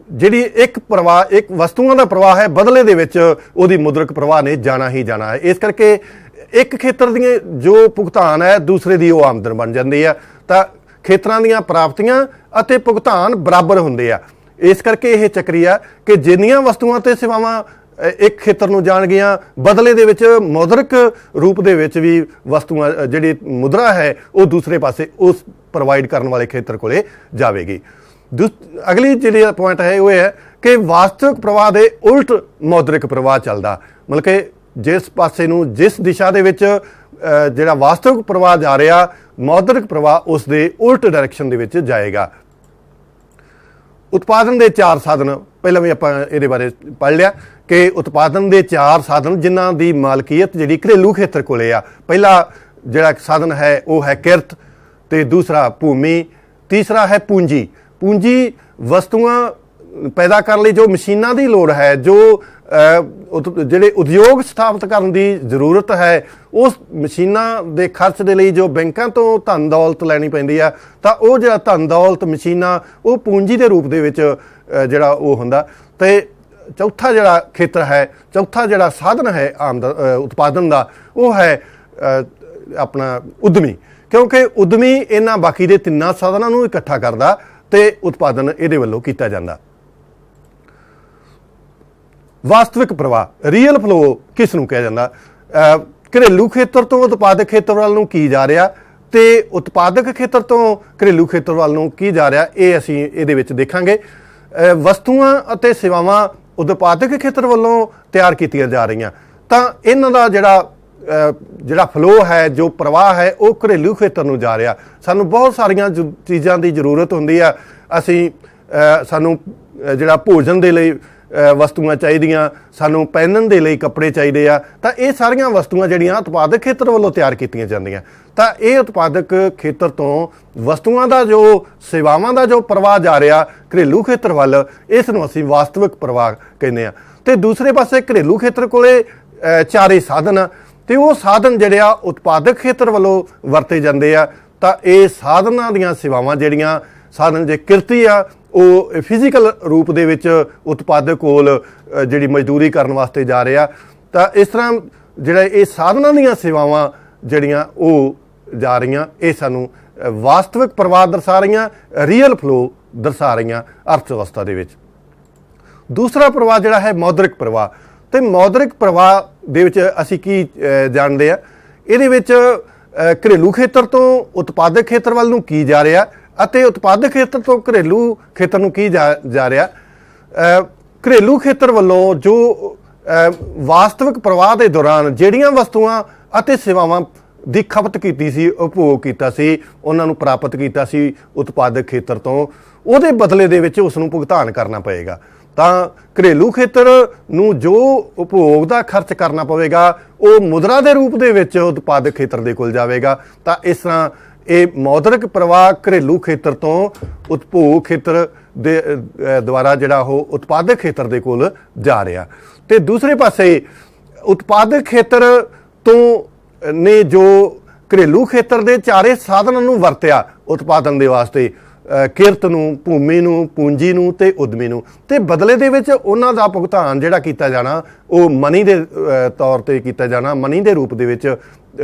ਜਿਹੜੀ ਇੱਕ ਪ੍ਰਵਾਹ, ਇੱਕ ਵਸਤੂਆਂ ਦਾ ਪ੍ਰਵਾਹ ਹੈ, ਬਦਲੇ ਦੇ ਵਿੱਚ ਉਹਦੀ ਮੁਦਰਕ ਪ੍ਰਵਾਹ ਨੇ ਜਾਣਾ ਹੀ ਜਾਣਾ ਹੈ। ਇਸ ਕਰਕੇ ਇੱਕ ਖੇਤਰ ਦੀਆਂ ਜੋ ਭੁਗਤਾਨ ਹੈ, ਦੂਸਰੇ ਦੀ ਉਹ ਆਮਦਨ ਬਣ ਜਾਂਦੀ ਆ। ਤਾਂ ਖੇਤਰਾਂ ਦੀਆਂ ਪ੍ਰਾਪਤੀਆਂ ਅਤੇ ਭੁਗਤਾਨ ਬਰਾਬਰ ਹੁੰਦੇ ਆ। ਇਸ ਕਰਕੇ ਇਹ ਚੱਕਰੀ ਆ ਕਿ ਜਿੰਨੀਆਂ ਵਸਤੂਆਂ ਤੇ ਸੇਵਾਵਾਂ ਇੱਕ ਖੇਤਰ ਨੂੰ ਜਾਣਗੀਆਂ, ਬਦਲੇ ਦੇ ਵਿੱਚ ਮੌਦਰਿਕ ਰੂਪ ਦੇ ਵਿੱਚ ਵੀ ਵਸਤੂਆਂ ਜਿਹੜੀ ਮੁਦਰਾ ਹੈ ਉਹ ਦੂਸਰੇ ਪਾਸੇ ਉਸ ਪ੍ਰੋਵਾਈਡ ਕਰਨ ਵਾਲੇ ਖੇਤਰ ਕੋਲੇ ਜਾਵੇਗੀ। ਅਗਲੀ ਜਿਹੜੀ ਪੁਆਇੰਟ ਹੈ ਉਹ ਹੈ ਕਿ ਵਾਸਤਵਿਕ ਪ੍ਰਵਾਹ ਦੇ ਉਲਟ ਮੌਦਰਿਕ ਪ੍ਰਵਾਹ ਚੱਲਦਾ। ਮਤਲਬ ਕਿ ਜਿਸ ਪਾਸੇ ਨੂੰ, ਜਿਸ ਦਿਸ਼ਾ ਦੇ ਵਿੱਚ ਜਿਹੜਾ ਵਾਸਤਵਿਕ ਪ੍ਰਵਾਹ ਜਾ ਰਿਹਾ, ਮੌਦਰਿਕ ਪ੍ਰਵਾਹ ਉਸ ਦੇ ਉਲਟ ਡਾਇਰੈਕਸ਼ਨ ਦੇ ਵਿੱਚ ਜਾਏਗਾ। ਉਤਪਾਦਨ ਦੇ ਚਾਰ ਸਾਧਨ, ਪਹਿਲਾਂ ਵੀ ਆਪਾਂ ਇਹਦੇ ਬਾਰੇ ਪੜ੍ਹ ਲਿਆ ਕਿ ਉਤਪਾਦਨ ਦੇ ਚਾਰ ਸਾਧਨ ਜਿਨ੍ਹਾਂ ਦੀ ਮਾਲਕੀਅਤ ਜਿਹੜੀ ਘਰੇਲੂ ਖੇਤਰ ਕੋਲੇ ਆ। ਪਹਿਲਾ ਜਿਹੜਾ ਸਾਧਨ ਹੈ ਉਹ ਹੈ ਕਿਰਤ, ਤੇ ਦੂਸਰਾ ਭੂਮੀ, ਤੀਸਰਾ ਹੈ ਪੂੰਜੀ। ਪੂੰਜੀ ਵਸਤੂਆਂ ਪੈਦਾ ਕਰਨ ਲਈ ਜੋ ਮਸ਼ੀਨਾਂ ਦੀ ਲੋੜ ਹੈ, ਜੋ ਜਿਹੜੇ ਉਦਯੋਗ ਸਥਾਪਿਤ ਕਰਨ ਦੀ ਜ਼ਰੂਰਤ ਹੈ, ਉਸ ਮਸ਼ੀਨਾਂ ਦੇ ਖਰਚ ਦੇ ਲਈ ਜੋ ਬੈਂਕਾਂ ਤੋਂ ਧਨ ਦੌਲਤ ਲੈਣੀ ਪੈਂਦੀ ਆ, ਤਾਂ ਉਹ ਜਿਹੜਾ ਧਨ ਦੌਲਤ ਮਸ਼ੀਨਾਂ ਉਹ ਪੂੰਜੀ ਦੇ ਰੂਪ ਦੇ ਵਿੱਚ ਜਿਹੜਾ ਉਹ ਹੁੰਦਾ। ਤੇ ਚੌਥਾ ਜਿਹੜਾ ਖੇਤਰ ਹੈ, ਚੌਥਾ ਜਿਹੜਾ ਸਾਧਨ ਹੈ ਉਤਪਾਦਨ ਦਾ, ਉਹ ਹੈ ਆਪਣਾ ਉਦਮੀ, ਕਿਉਂਕਿ ਉਦਮੀ ਇਹਨਾਂ ਬਾਕੀ ਦੇ ਤਿੰਨਾਂ ਸਾਧਨਾਂ ਨੂੰ ਇਕੱਠਾ ਕਰਦਾ ਤੇ ਉਤਪਾਦਨ ਇਹਦੇ ਵੱਲੋਂ ਕੀਤਾ ਜਾਂਦਾ। ਵਾਸਤਵਿਕ ਪ੍ਰਵਾਹ, ਰੀਅਲ ਫਲੋ ਕਿਸ ਨੂੰ ਕਿਹਾ ਜਾਂਦਾ? ਘਰੇਲੂ ਖੇਤਰ ਤੋਂ ਉਤਪਾਦਕ ਖੇਤਰ ਵੱਲ ਨੂੰ ਕੀ ਜਾ ਰਿਹਾ ਤੇ ਉਤਪਾਦਕ ਖੇਤਰ ਤੋਂ ਘਰੇਲੂ ਖੇਤਰ ਵੱਲ ਨੂੰ ਕੀ ਜਾ ਰਿਹਾ, ਇਹ ਅਸੀਂ ਇਹਦੇ ਵਿੱਚ ਦੇਖਾਂਗੇ। ਵਸਤੂਆਂ ਅਤੇ ਸੇਵਾਵਾਂ ਉਤਪਾਦਕ ਖੇਤਰ ਵੱਲੋਂ ਤਿਆਰ ਕੀਤੀਆਂ ਜਾ ਰਹੀਆਂ, ਤਾਂ ਇਹਨਾਂ ਦਾ ਜਿਹੜਾ ਫਲੋ ਹੈ, ਜੋ ਪ੍ਰਵਾਹ ਹੈ, ਉਹ ਘਰੇਲੂ ਖੇਤਰ ਨੂੰ ਜਾ ਰਿਹਾ। ਸਾਨੂੰ ਬਹੁਤ ਸਾਰੀਆਂ ਚੀਜ਼ਾਂ ਦੀ ਜ਼ਰੂਰਤ ਹੁੰਦੀ ਆ। ਸਾਨੂੰ ਜਿਹੜਾ ਭੋਜਨ ਦੇ ਲਈ ਵਸਤੂਆਂ ਚਾਹੀਦੀਆਂ, ਸਾਨੂੰ ਪਹਿਨਣ ਦੇ ਲਈ ਕੱਪੜੇ ਚਾਹੀਦੇ ਆ, ਤਾਂ ਇਹ ਸਾਰੀਆਂ ਵਸਤੂਆਂ ਜਿਹੜੀਆਂ ਉਤਪਾਦਕ ਖੇਤਰ ਵੱਲੋਂ ਤਿਆਰ ਕੀਤੀਆਂ ਜਾਂਦੀਆਂ। ਤਾਂ ਇਹ ਉਤਪਾਦਕ ਖੇਤਰ ਤੋਂ ਵਸਤੂਆਂ ਦਾ ਜੋ ਸੇਵਾਵਾਂ ਦਾ ਜੋ ਪ੍ਰਵਾਹ ਜਾ ਰਿਹਾ ਘਰੇਲੂ ਖੇਤਰ ਵੱਲ, ਇਸ ਨੂੰ ਅਸੀਂ ਵਾਸਤਵਿਕ ਪ੍ਰਵਾਹ ਕਹਿੰਦੇ ਆ। ਤੇ ਦੂਸਰੇ ਪਾਸੇ ਘਰੇਲੂ ਖੇਤਰ ਕੋਲੇ ਚਾਰੇ ਸਾਧਨ ਆ, ਤੇ ਉਹ ਸਾਧਨ ਜਿਹੜੇ ਆ ਉਤਪਾਦਕ ਖੇਤਰ ਵੱਲੋਂ ਵਰਤੇ ਜਾਂਦੇ ਆ। ਤਾਂ ਇਹ ਸਾਧਨਾਂ ਦੀਆਂ ਸੇਵਾਵਾਂ ਜਿਹੜੀਆਂ ਸਾਧਨ ਜੇ ਕਿਰਤੀ ਆ, ਉਹ ਫਿਜ਼ੀਕਲ ਰੂਪ ਦੇ ਵਿੱਚ ਉਤਪਾਦਕ ਕੋਲ ਜਿਹੜੀ ਮਜ਼ਦੂਰੀ ਕਰਨ ਵਾਸਤੇ ਜਾ ਰਿਹਾ। ਤਾਂ ਇਸ ਤਰ੍ਹਾਂ ਜਿਹੜਾ ਇਹ ਸਾਧਨਾਂ ਦੀਆਂ ਸੇਵਾਵਾਂ ਜਿਹੜੀਆਂ ਉਹ ਜਾ ਰਹੀਆਂ, ਇਹ ਸਾਨੂੰ ਵਾਸਤਵਿਕ ਪ੍ਰਵਾਹ ਦਰਸਾ ਰਹੀਆਂ, ਰੀਅਲ ਫਲੋ ਦਰਸਾ ਰਹੀਆਂ ਅਰਥ ਵਿਵਸਥਾ ਦੇ ਵਿੱਚ। ਦੂਸਰਾ ਪ੍ਰਵਾਹ ਜਿਹੜਾ ਹੈ ਮੌਦਰਿਕ ਪ੍ਰਵਾਹ। ਤੇ ਮੌਦਰਿਕ ਪ੍ਰਵਾਹ ਦੇ ਵਿੱਚ ਅਸੀਂ ਕੀ ਜਾਣਦੇ ਆ? ਇਹਦੇ ਵਿੱਚ ਘਰੇਲੂ ਖੇਤਰ ਤੋਂ ਉਤਪਾਦਕ ਖੇਤਰ ਵੱਲ ਨੂੰ ਕੀ ਜਾ ਰਿਹਾ ਅਤੇ ਉਤਪਾਦਕ ਖੇਤਰ ਤੋਂ ਘਰੇਲੂ ਖੇਤਰ ਨੂੰ ਕੀ ਜਾ ਰਿਹਾ। ਘਰੇਲੂ ਖੇਤਰ ਵੱਲੋਂ ਜੋ ਵਾਸਤਵਿਕ ਪ੍ਰਵਾਹ ਦੇ ਦੌਰਾਨ ਜਿਹੜੀਆਂ ਵਸਤੂਆਂ ਅਤੇ ਸੇਵਾਵਾਂ ਦੀ ਖਪਤ ਕੀਤੀ ਸੀ, ਉਪਭੋਗ ਕੀਤਾ ਸੀ, ਉਹਨਾਂ ਨੂੰ ਪ੍ਰਾਪਤ ਕੀਤਾ ਸੀ ਉਤਪਾਦਕ ਖੇਤਰ ਤੋਂ, ਉਹਦੇ ਬਦਲੇ ਦੇ ਵਿੱਚ ਉਸ ਨੂੰ ਭੁਗਤਾਨ ਕਰਨਾ ਪਏਗਾ। ਤਾਂ ਘਰੇਲੂ ਖੇਤਰ ਨੂੰ ਜੋ ਉਪਭੋਗ ਦਾ ਖਰਚ ਕਰਨਾ ਪਵੇਗਾ, ਉਹ ਮੁਦਰਾ ਦੇ ਰੂਪ ਦੇ ਵਿੱਚ ਉਤਪਾਦਕ ਖੇਤਰ ਦੇ ਕੋਲ ਜਾਵੇਗਾ। ਤਾਂ ਇਸ ਤਰ੍ਹਾਂ ਇਹ ਮੌਦਰਿਕ ਪ੍ਰਵਾਹ ਘਰੇਲੂ ਖੇਤਰ ਤੋਂ ਉਪਭੋਗ ਖੇਤਰ ਦੇ ਦੁਆਰਾ ਜਿਹੜਾ ਉਹ ਉਤਪਾਦਕ ਖੇਤਰ ਦੇ ਕੋਲ ਜਾ ਰਿਹਾ। ਤੇ ਦੂਸਰੇ ਪਾਸੇ ਉਤਪਾਦਕ ਖੇਤਰ ਤੋਂ ਨੇ ਜੋ ਘਰੇਲੂ ਖੇਤਰ ਦੇ ਚਾਰੇ ਸਾਧਨਾਂ ਨੂੰ ਵਰਤਿਆ ਉਤਪਾਦਨ ਦੇ ਵਾਸਤੇ, ਕਿਰਤ ਨੂੰ, ਭੂਮੀ ਨੂੰ, ਪੂੰਜੀ ਨੂੰ ਤੇ ਉਦਮੀ ਨੂੰ, ਤੇ ਬਦਲੇ ਦੇ ਵਿੱਚ ਉਹਨਾਂ ਦਾ ਭੁਗਤਾਨ ਜਿਹੜਾ ਕੀਤਾ ਜਾਣਾ ਉਹ ਮਨੀ ਦੇ ਤੌਰ ਤੇ ਕੀਤਾ ਜਾਣਾ, ਮਨੀ ਦੇ ਰੂਪ ਦੇ ਵਿੱਚ,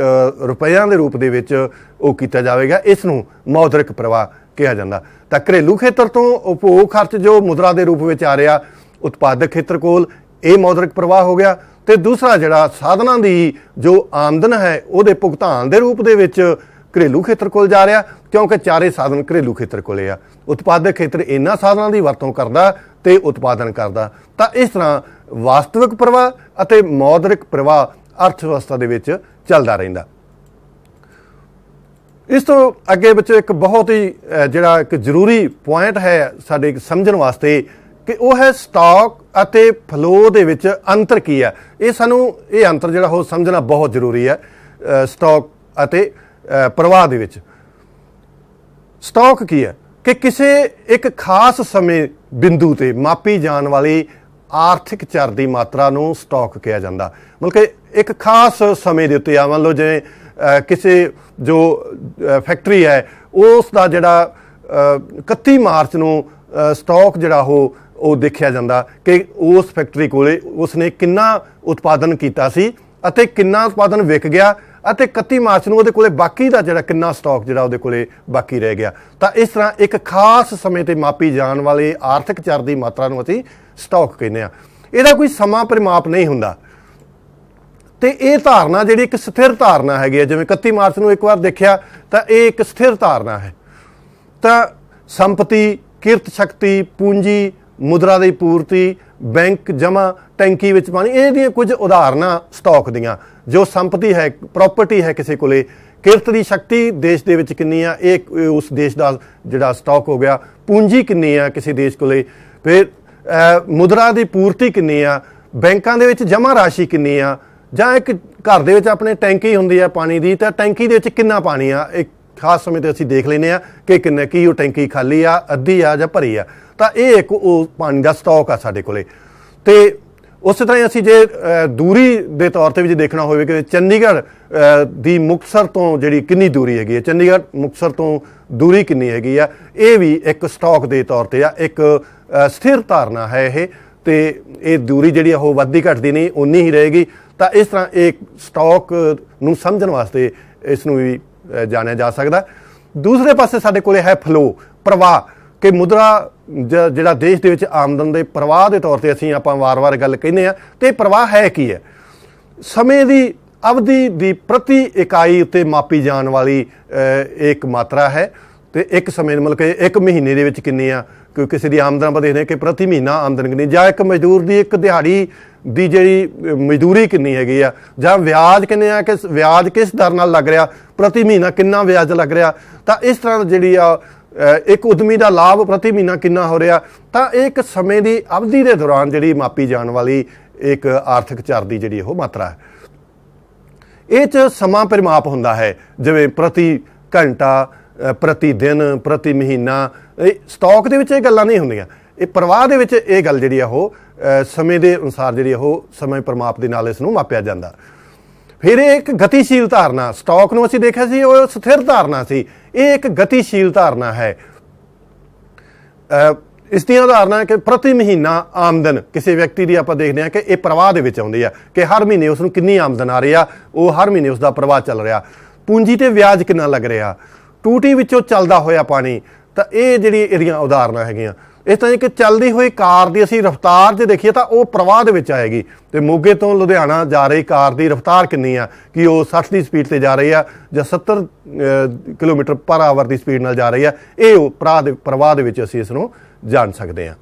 ਰੁਪਈਆਂ ਦੇ ਰੂਪ ਦੇ ਵਿੱਚ ਉਹ ਕੀਤਾ ਜਾਵੇਗਾ। ਇਸ ਨੂੰ ਮੌਦਰਿਕ ਪ੍ਰਵਾਹ ਕਿਹਾ ਜਾਂਦਾ। ਤਾਂ ਘਰੇਲੂ ਖੇਤਰ ਤੋਂ ਉਪਭੋਗ ਖਰਚ ਜੋ ਮੁਦਰਾ ਦੇ ਰੂਪ ਵਿੱਚ ਆ ਰਿਹਾ ਉਤਪਾਦਕ ਖੇਤਰ ਕੋਲ, ਇਹ ਮੌਦਰਿਕ ਪ੍ਰਵਾਹ ਹੋ ਗਿਆ। ਤੇ ਦੂਸਰਾ ਜਿਹੜਾ ਸਾਧਨਾਂ ਦੀ ਜੋ ਆਮਦਨ ਹੈ ਉਹਦੇ ਭੁਗਤਾਨ ਦੇ ਰੂਪ ਦੇ ਵਿੱਚ ਘਰੇਲੂ ਖੇਤਰ ਕੋਲ ਜਾ ਰਿਹਾ, ਕਿਉਂਕਿ ਚਾਰੇ ਸਾਧਨ ਘਰੇਲੂ ਖੇਤਰ ਕੋਲੇ ਆ। ਉਤਪਾਦਕ ਖੇਤਰ ਇਹਨਾਂ ਸਾਧਨਾਂ ਦੀ ਵਰਤੋਂ ਕਰਦਾ ਤੇ ਉਤਪਾਦਨ ਕਰਦਾ। ਤਾਂ ਇਸ ਤਰ੍ਹਾਂ ਵਾਸਤਵਿਕ ਪ੍ਰਵਾਹ ਅਤੇ ਮੌਦਰਿਕ ਪ੍ਰਵਾਹ ਅਰਥ ਵਿਵਸਥਾ ਦੇ ਵਿੱਚ ਚੱਲਦਾ ਰਹਿੰਦਾ। ਇਸ ਤੋਂ ਅੱਗੇ ਵਿੱਚ ਇੱਕ ਬਹੁਤ ਹੀ ਜਿਹੜਾ ਇੱਕ ਜ਼ਰੂਰੀ ਪੁਆਇੰਟ ਹੈ ਸਾਡੇ ਸਮਝਣ ਵਾਸਤੇ ਕਿ ਉਹ ਹੈ ਸਟਾਕ ਅਤੇ ਫਲੋ ਦੇ ਵਿੱਚ ਅੰਤਰ ਕੀ ਹੈ। ਇਹ ਅੰਤਰ ਜਿਹੜਾ ਉਹ ਸਮਝਣਾ ਬਹੁਤ ਜ਼ਰੂਰੀ ਹੈ। ਸਟਾਕ ਅਤੇ ਪ੍ਰਵਾਹ ਦੇ ਵਿੱਚ ਸਟਾਕ ਕੀ ਹੈ ਕਿ ਕਿਸੇ ਇੱਕ ਖਾਸ ਸਮੇਂ ਬਿੰਦੂ ਤੇ ਮਾਪੀ ਜਾਣ ਵਾਲੀ ਆਰਥਿਕ ਚਰ ਦੀ ਮਾਤਰਾ ਨੂੰ ਸਟਾਕ ਕਿਹਾ ਜਾਂਦਾ। ਮਤਲਬ ਕਿ ਇੱਕ ਖਾਸ ਸਮੇਂ ਦੇ ਉੱਤੇ ਮੰਨ ਲਓ ਜਿਵੇਂ ਕਿਸੇ ਜੋ ਫੈਕਟਰੀ ਹੈ ਉਸ ਦਾ ਜਿਹੜਾ 31 ਮਾਰਚ ਨੂੰ ਸਟਾਕ ਜਿਹੜਾ ਉਹ ਦੇਖਿਆ ਜਾਂਦਾ ਕਿ ਉਸ ਫੈਕਟਰੀ ਕੋਲੇ ਉਸਨੇ ਕਿੰਨਾ ਉਤਪਾਦਨ ਕੀਤਾ ਸੀ ਅਤੇ ਕਿੰਨਾ ਉਤਪਾਦਨ ਵਿਕ ਗਿਆ ਅਤੇ 31 ਮਾਰਚ ਨੂੰ ਉਹਦੇ ਕੋਲੇ ਬਾਕੀ ਦਾ ਜਿਹੜਾ ਕਿੰਨਾ ਸਟਾਕ ਜਿਹੜਾ ਉਹਦੇ ਕੋਲੇ ਬਾਕੀ ਰਹਿ ਗਿਆ। ਤਾਂ ਇਸ ਤਰ੍ਹਾਂ ਇੱਕ ਖਾਸ ਸਮੇਂ ਤੇ ਮਾਪੀ ਜਾਣ ਵਾਲੇ ਆਰਥਿਕ ਚਰ ਦੀ ਮਾਤਰਾ ਨੂੰ ਅਸੀਂ ਸਟਾਕ ਕਹਿੰਦੇ ਆ। ਇਹਦਾ ਕੋਈ ਸਮਾਂ ਪਰਿਮਾਪ ਨਹੀਂ ਹੁੰਦਾ ਤੇ ਇਹ ਧਾਰਨਾ ਜਿਹੜੀ ਇੱਕ ਸਥਿਰ ਧਾਰਨਾ ਹੈਗੀ ਹੈ। ਜਿਵੇਂ 31 ਮਾਰਚ ਨੂੰ ਇੱਕ ਵਾਰ ਦੇਖਿਆ ਤਾਂ ਇਹ ਇੱਕ ਸਥਿਰ ਧਾਰਨਾ ਹੈ। ਤਾਂ ਸੰਪਤੀ, ਕਿਰਤ ਸ਼ਕਤੀ, ਪੂੰਜੀ, ਮੁਦਰਾ ਦੀ ਪੂਰਤੀ, ਬੈਂਕ ਜਮ੍ਹਾਂ, ਟੈਂਕੀ ਵਿੱਚ ਪਾਣੀ, ਇਹਦੀਆਂ ਕੁਝ ਉਦਾਹਰਨਾਂ ਸਟਾਕ ਦੀਆਂ। ਜੋ ਸੰਪਤੀ ਹੈ, ਪ੍ਰਾਪਰਟੀ ਹੈ ਕਿਸੇ ਕੋਲੇ, ਕਿਰਤ ਦੀ ਸ਼ਕਤੀ ਦੇਸ਼ ਦੇ ਵਿੱਚ ਕਿੰਨੀ ਆ, ਇਹ ਉਸ ਦੇਸ਼ ਦਾ ਜਿਹੜਾ ਸਟਾਕ ਹੋ ਗਿਆ। ਪੂੰਜੀ ਕਿੰਨੀ ਆ ਕਿਸੇ ਦੇਸ਼ ਕੋਲੇ, ਫਿਰ ਮੁਦਰਾ ਦੀ ਪੂਰਤੀ ਕਿੰਨੀ ਆ, ਬੈਂਕਾਂ ਦੇ ਵਿੱਚ ਜਮ੍ਹਾਂ ਰਾਸ਼ੀ ਕਿੰਨੀ ਆ, ਜਾਂ ਇੱਕ ਘਰ ਦੇ ਵਿੱਚ ਆਪਣੇ ਟੈਂਕੀ ਹੁੰਦੀ ਆ ਪਾਣੀ ਦੀ, ਤਾਂ ਟੈਂਕੀ ਦੇ ਵਿੱਚ ਕਿੰਨਾ ਪਾਣੀ ਆ, ਇੱਕ ਖਾਸ ਸਮੇਂ ਤੇ ਅਸੀਂ ਦੇਖ ਲੈਂਦੇ ਆ ਕਿ ਕਿੰਨੇ ਕੀ ਉਹ ਟੈਂਕੀ ਖਾਲੀ ਆ, ਅੱਧੀ ਆ ਜਾਂ ਭਰੀ ਆ। ਤਾਂ ਇਹ ਇੱਕ ਉਹ ਪਾਣੀ ਦਾ ਸਟਾਕ ਆ ਸਾਡੇ ਕੋਲੇ। ਤੇ ਉਸੇ ਤਰ੍ਹਾਂ ਹੀ ਅਸੀਂ ਜੇ ਦੂਰੀ ਦੇ ਤੌਰ ਤੇ ਵੀ ਜੇ ਦੇਖਣਾ ਹੋਵੇ ਕਿ ਚੰਡੀਗੜ੍ਹ ਦੀ ਮੁਕਤਸਰ ਤੋਂ ਜਿਹੜੀ ਕਿੰਨੀ ਦੂਰੀ ਹੈਗੀ ਹੈ, ਚੰਡੀਗੜ੍ਹ ਮੁਕਤਸਰ ਤੋਂ ਦੂਰੀ ਕਿੰਨੀ ਹੈਗੀ ਆ, ਇਹ ਵੀ ਇੱਕ ਸਟਾਕ ਦੇ ਤੌਰ ਤੇ ਆ, ਇੱਕ ਸਥਿਰ ਧਾਰਨਾ ਹੈ ਇਹ। ਤੇ ਇਹ ਦੂਰੀ ਜਿਹੜੀ ਉਹ ਵੱਧਦੀ ਘਟਦੀ ਨਹੀਂ, ਉਨੀ ਹੀ ਰਹੇਗੀ। ਤਾਂ ਇਸ ਤਰ੍ਹਾਂ ਇਹ ਸਟਾਕ ਨੂੰ ਸਮਝਣ ਵਾਸਤੇ ਇਸ ਨੂੰ ਵੀ ਜਾਣਿਆ ਜਾ ਸਕਦਾ। ਦੂਸਰੇ ਪਾਸੇ ਸਾਡੇ ਕੋਲੇ ਹੈ ਫਲੋ, ਪ੍ਰਵਾਹ, ਕਿ ਮੁਦਰਾ ਜਿਹੜਾ ਦੇਸ਼ ਦੇ ਵਿੱਚ ਆਮਦਨ ਦੇ ਪ੍ਰਵਾਹ ਦੇ ਤੌਰ ਤੇ ਅਸੀਂ ਆਪਾਂ ਵਾਰ-ਵਾਰ ਗੱਲ ਕਹਿੰਦੇ ਆ। ਤੇ ਪ੍ਰਵਾਹ ਹੈ ਕੀ ਹੈ? ਸਮੇਂ ਦੀ ਅਵਧੀ ਦੀ ਪ੍ਰਤੀ ਇਕਾਈ ਉੱਤੇ ਮਾਪੀ ਜਾਣ ਵਾਲੀ ਇੱਕ ਮਾਤਰਾ ਹੈ। ਤੇ ਇੱਕ ਸਮੇਂ ਮਤਲਬ ਕਿ ਇੱਕ ਮਹੀਨੇ ਦੇ ਵਿੱਚ ਕਿੰਨੀ ਆ, ਕਿ ਕਿਸੇ ਦੀ ਆਮਦਨ ਆਪਾਂ ਦੇਖਦੇ ਕਿ ਪ੍ਰਤੀ ਮਹੀਨਾ ਆਮਦਨ ਕਿੰਨੀ, ਜਾਂ ਇੱਕ ਮਜ਼ਦੂਰ ਦੀ ਇੱਕ ਦਿਹਾੜੀ ਦੀ ਜਿਹੜੀ ਮਜ਼ਦੂਰੀ ਕਿੰਨੀ ਹੈਗੀ ਆ, ਜਾਂ ਵਿਆਜ ਕਿੰਨੇ ਆ, ਕਿ ਵਿਆਜ ਕਿਸ ਦਰ ਨਾਲ ਲੱਗ ਰਿਹਾ, ਪ੍ਰਤੀ ਮਹੀਨਾ ਕਿੰਨਾ ਵਿਆਜ ਲੱਗ ਰਿਹਾ। ਤਾਂ ਇਸ ਤਰ੍ਹਾਂ ਜਿਹੜੀ ਆ ਇੱਕ ਉਦਮੀ ਦਾ ਲਾਭ ਪ੍ਰਤੀ ਮਹੀਨਾ ਕਿੰਨਾ ਹੋ ਰਿਹਾ। ਤਾਂ ਇਹ ਇੱਕ ਸਮੇਂ ਦੀ ਅਵਧੀ ਦੇ ਦੌਰਾਨ ਜਿਹੜੀ ਮਾਪੀ ਜਾਣ ਵਾਲੀ ਇੱਕ ਆਰਥਿਕ ਚਰ ਦੀ ਜਿਹੜੀ ਉਹ ਮਾਤਰਾ ਹੈ। ਇਹ 'ਚ ਸਮਾਂ ਪਰਿਮਾਪ ਹੁੰਦਾ ਹੈ, ਜਿਵੇਂ ਪ੍ਰਤੀ ਘੰਟਾ, ਪ੍ਰਤੀ ਦਿਨ, ਪ੍ਰਤੀ ਮਹੀਨਾ। ਇਹ ਸਟਾਕ ਦੇ ਵਿੱਚ ਇਹ ਗੱਲਾਂ ਨਹੀਂ ਹੁੰਦੀਆਂ। ਇਹ ਪ੍ਰਵਾਹ ਦੇ ਵਿੱਚ ਇਹ ਗੱਲ ਜਿਹੜੀ ਆ ਉਹ ਸਮੇਂ ਦੇ ਅਨੁਸਾਰ ਜਿਹੜੀ ਉਹ ਸਮੇਂ ਪਰਿਮਾਪ ਦੇ ਨਾਲ ਇਸ ਨੂੰ ਮਾਪਿਆ ਜਾਂਦਾ। ਫਿਰ ਇਹ ਇੱਕ ਗਤੀਸ਼ੀਲ ਧਾਰਨਾ, ਸਟਾਕ ਨੂੰ ਅਸੀਂ ਦੇਖਿਆ ਸੀ ਉਹ ਸਥਿਰ ਧਾਰਨਾ ਸੀ, ਇਹ ਇੱਕ ਗਤੀਸ਼ੀਲ ਧਾਰਨਾ ਹੈ। ਇਸ ਦੀਆਂ ਉਦਾਹਰਨਾਂ ਕਿ ਪ੍ਰਤੀ ਮਹੀਨਾ ਆਮਦਨ ਕਿਸੇ ਵਿਅਕਤੀ ਦੀ ਆਪਾਂ ਦੇਖਦੇ ਹਾਂ ਕਿ ਇਹ ਪ੍ਰਵਾਹ ਦੇ ਵਿੱਚ ਆਉਂਦੀ ਆ, ਕਿ ਹਰ ਮਹੀਨੇ ਉਸ ਨੂੰ ਕਿੰਨੀ ਆਮਦਨ ਆ ਰਹੀ ਆ, ਉਹ ਹਰ ਮਹੀਨੇ ਉਸ ਦਾ ਪ੍ਰਵਾਹ ਚੱਲ ਰਿਹਾ। ਪੂੰਜੀ ਤੇ ਵਿਆਜ ਕਿੰਨਾ ਲੱਗ ਰਿਹਾ, ਟੂਟੀ ਵਿੱਚੋਂ ਚੱਲਦਾ ਹੋਇਆ ਪਾਣੀ। ਤਾਂ ਇਹ ਜਿਹੜੀ ਇਹਦੀਆਂ ਉਦਾਹਰਨਾਂ ਹੈਗੀਆਂ। ਇਸ ਤਰ੍ਹਾਂ ਕਿ ਚੱਲਦੀ ਹੋਈ ਕਾਰ ਦੀ ਅਸੀਂ ਰਫ਼ਤਾਰ ਜੇ ਦੇਖੀਏ ਤਾਂ ਉਹ ਪ੍ਰਵਾਹ ਦੇ ਵਿੱਚ ਆਏਗੀ। ਤੇ ਮੋਗੇ ਤੋਂ ਲੁਧਿਆਣਾ ਜਾ ਰਹੀ ਕਾਰ ਦੀ ਰਫ਼ਤਾਰ ਕਿੰਨੀ ਆ, ਕਿ ਉਹ 60 ਦੀ ਸਪੀਡ ਤੇ ਜਾ ਰਹੀ ਆ ਜਾਂ 70 ਕਿਲੋਮੀਟਰ ਪਰ ਆਵਰ ਦੀ ਸਪੀਡ ਨਾਲ ਜਾ ਰਹੀ ਆ। ਇਹ ਉਹ ਪ੍ਰਵਾਹ ਦੇ ਵਿੱਚ ਅਸੀਂ ਇਸ ਨੂੰ ਜਾਣ ਸਕਦੇ ਹਾਂ।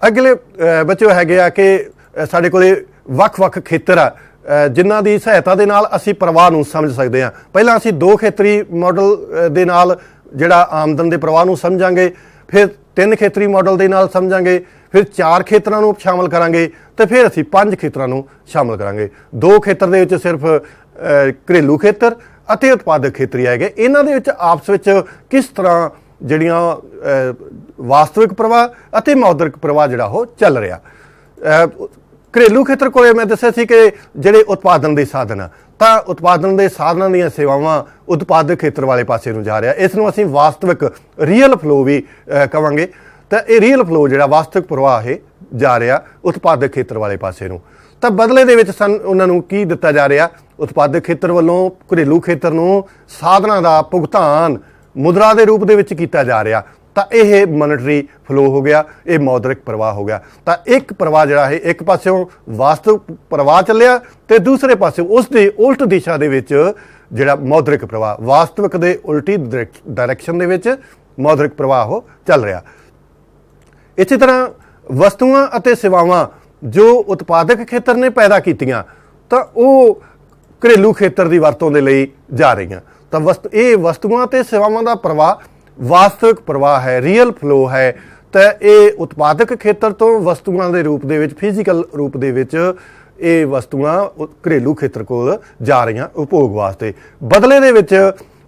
ਅਗਲੇ ਬੱਚੇ ਹੈਗੇ ਆ ਕਿ ਸਾਡੇ ਕੋਲੇ ਵੱਖ-ਵੱਖ ਖੇਤਰ ਆ ਜਿਨ੍ਹਾਂ ਦੀ ਸਹਾਇਤਾ ਦੇ ਨਾਲ ਅਸੀਂ ਪ੍ਰਵਾਹ ਨੂੰ ਸਮਝ ਸਕਦੇ ਹਾਂ। ਪਹਿਲਾਂ ਅਸੀਂ 2 ਖੇਤਰੀ ਮਾਡਲ ਦੇ ਨਾਲ ਜਿਹੜਾ ਆਮਦਨ ਦੇ ਪ੍ਰਵਾਹ ਨੂੰ ਸਮਝਾਂਗੇ, ਫਿਰ 3 ਖੇਤਰੀ ਮਾਡਲ ਦੇ ਨਾਲ ਸਮਝਾਂਗੇ, ਫਿਰ 4 ਖੇਤਰਾਂ ਨੂੰ ਸ਼ਾਮਲ ਕਰਾਂਗੇ, ਤੇ ਫਿਰ ਅਸੀਂ 5 ਖੇਤਰਾਂ ਨੂੰ ਸ਼ਾਮਲ ਕਰਾਂਗੇ। 2 ਖੇਤਰ ਦੇ ਵਿੱਚ ਸਿਰਫ ਘਰੇਲੂ ਖੇਤਰ ਅਤੇ ਉਤਪਾਦਕ ਖੇਤਰ ਹੈਗੇ। ਇਹਨਾਂ ਦੇ ਵਿੱਚ ਆਪਸ ਵਿੱਚ ਕਿਸ ਤਰ੍ਹਾਂ ਜਿਹੜੀਆਂ ਵਾਸਤਵਿਕ ਪ੍ਰਵਾਹ ਅਤੇ ਮੌਦਰਿਕ ਪ੍ਰਵਾਹ ਜਿਹੜਾ ਉਹ ਚੱਲ ਰਿਹਾ। ਘਰੇਲੂ ਖੇਤਰ ਕੋਲੇ ਮੈਂ ਦੱਸਿਆ ਸੀ ਕਿ ਜਿਹੜੇ ਉਤਪਾਦਨ ਦੇ ਸਾਧਨ ਆ, ਤਾਂ ਉਤਪਾਦਨ ਦੇ ਸਾਧਨਾਂ ਦੀਆਂ ਸੇਵਾਵਾਂ ਉਤਪਾਦਕ ਖੇਤਰ ਵਾਲੇ ਪਾਸੇ ਨੂੰ ਜਾ ਰਿਹਾ। ਇਸ ਨੂੰ ਅਸੀਂ ਵਾਸਤਵਿਕ ਰੀਅਲ ਫਲੋ ਵੀ ਕਵਾਂਗੇ। ਤਾਂ ਇਹ ਰੀਅਲ ਫਲੋ ਜਿਹੜਾ ਵਾਸਤਵਿਕ ਪ੍ਰਵਾਹ ਇਹ ਜਾ ਰਿਹਾ ਉਤਪਾਦਕ ਖੇਤਰ ਵਾਲੇ ਪਾਸੇ ਨੂੰ। ਤਾਂ ਬਦਲੇ ਦੇ ਵਿੱਚ ਉਹਨਾਂ ਨੂੰ ਕੀ ਦਿੱਤਾ ਜਾ ਰਿਹਾ? ਉਤਪਾਦਕ ਖੇਤਰ ਵੱਲੋਂ ਘਰੇਲੂ ਖੇਤਰ ਨੂੰ ਸਾਧਨਾਂ ਦਾ ਭੁਗਤਾਨ ਮੁਦਰਾ ਦੇ ਰੂਪ ਦੇ ਵਿੱਚ ਕੀਤਾ ਜਾ ਰਿਹਾ। ਤਾਂ ਇਹ ਮੋਨਟਰੀ ਫਲੋ ਹੋ ਗਿਆ, ਇਹ ਮੌਦਰਿਕ ਪ੍ਰਵਾਹ ਹੋ ਗਿਆ। ਤਾਂ ਇੱਕ ਪ੍ਰਵਾਹ ਜਿਹੜਾ ਹੈ ਇੱਕ ਪਾਸਿਓਂ ਵਾਸਤਵਿਕ ਪ੍ਰਵਾਹ ਚੱਲਿਆ ਤੇ ਦੂਸਰੇ ਪਾਸੇ ਉਸ ਦੇ ਉਲਟ ਦਿਸ਼ਾ ਦੇ ਵਿੱਚ ਜਿਹੜਾ ਮੌਦਰਿਕ ਪ੍ਰਵਾਹ, ਵਾਸਤਵਿਕ ਦੇ ਉਲਟੀ ਡਾਇਰੈਕਸ਼ਨ ਦੇ ਵਿੱਚ ਮੌਦਰਿਕ ਪ੍ਰਵਾਹ ਉਹ ਚੱਲ ਰਿਹਾ। ਇਸੇ ਤਰ੍ਹਾਂ ਵਸਤੂਆਂ ਅਤੇ ਸੇਵਾਵਾਂ ਜੋ ਉਤਪਾਦਕ ਖੇਤਰ ਨੇ ਪੈਦਾ ਕੀਤੀਆਂ ਤਾਂ ਉਹ ਘਰੇਲੂ ਖੇਤਰ ਦੀ ਵਰਤੋਂ ਦੇ ਲਈ ਜਾ ਰਹੀਆਂ। ਤਾਂ ਇਹ ਵਸਤੂਆਂ ਅਤੇ ਸੇਵਾਵਾਂ ਦਾ ਪ੍ਰਵਾਹ ਵਾਸਤਵਿਕ ਪ੍ਰਵਾਹ ਹੈ, ਰੀਅਲ ਫਲੋ ਹੈ। ਤਾਂ ਇਹ ਉਤਪਾਦਕ ਖੇਤਰ ਤੋਂ ਵਸਤੂਆਂ ਦੇ ਰੂਪ ਦੇ ਵਿੱਚ, ਫਿਜ਼ੀਕਲ ਰੂਪ ਦੇ ਵਿੱਚ ਇਹ ਵਸਤੂਆਂ ਘਰੇਲੂ ਖੇਤਰ ਕੋਲ ਜਾ ਰਹੀਆਂ ਉਪਭੋਗ ਵਾਸਤੇ। ਬਦਲੇ ਦੇ ਵਿੱਚ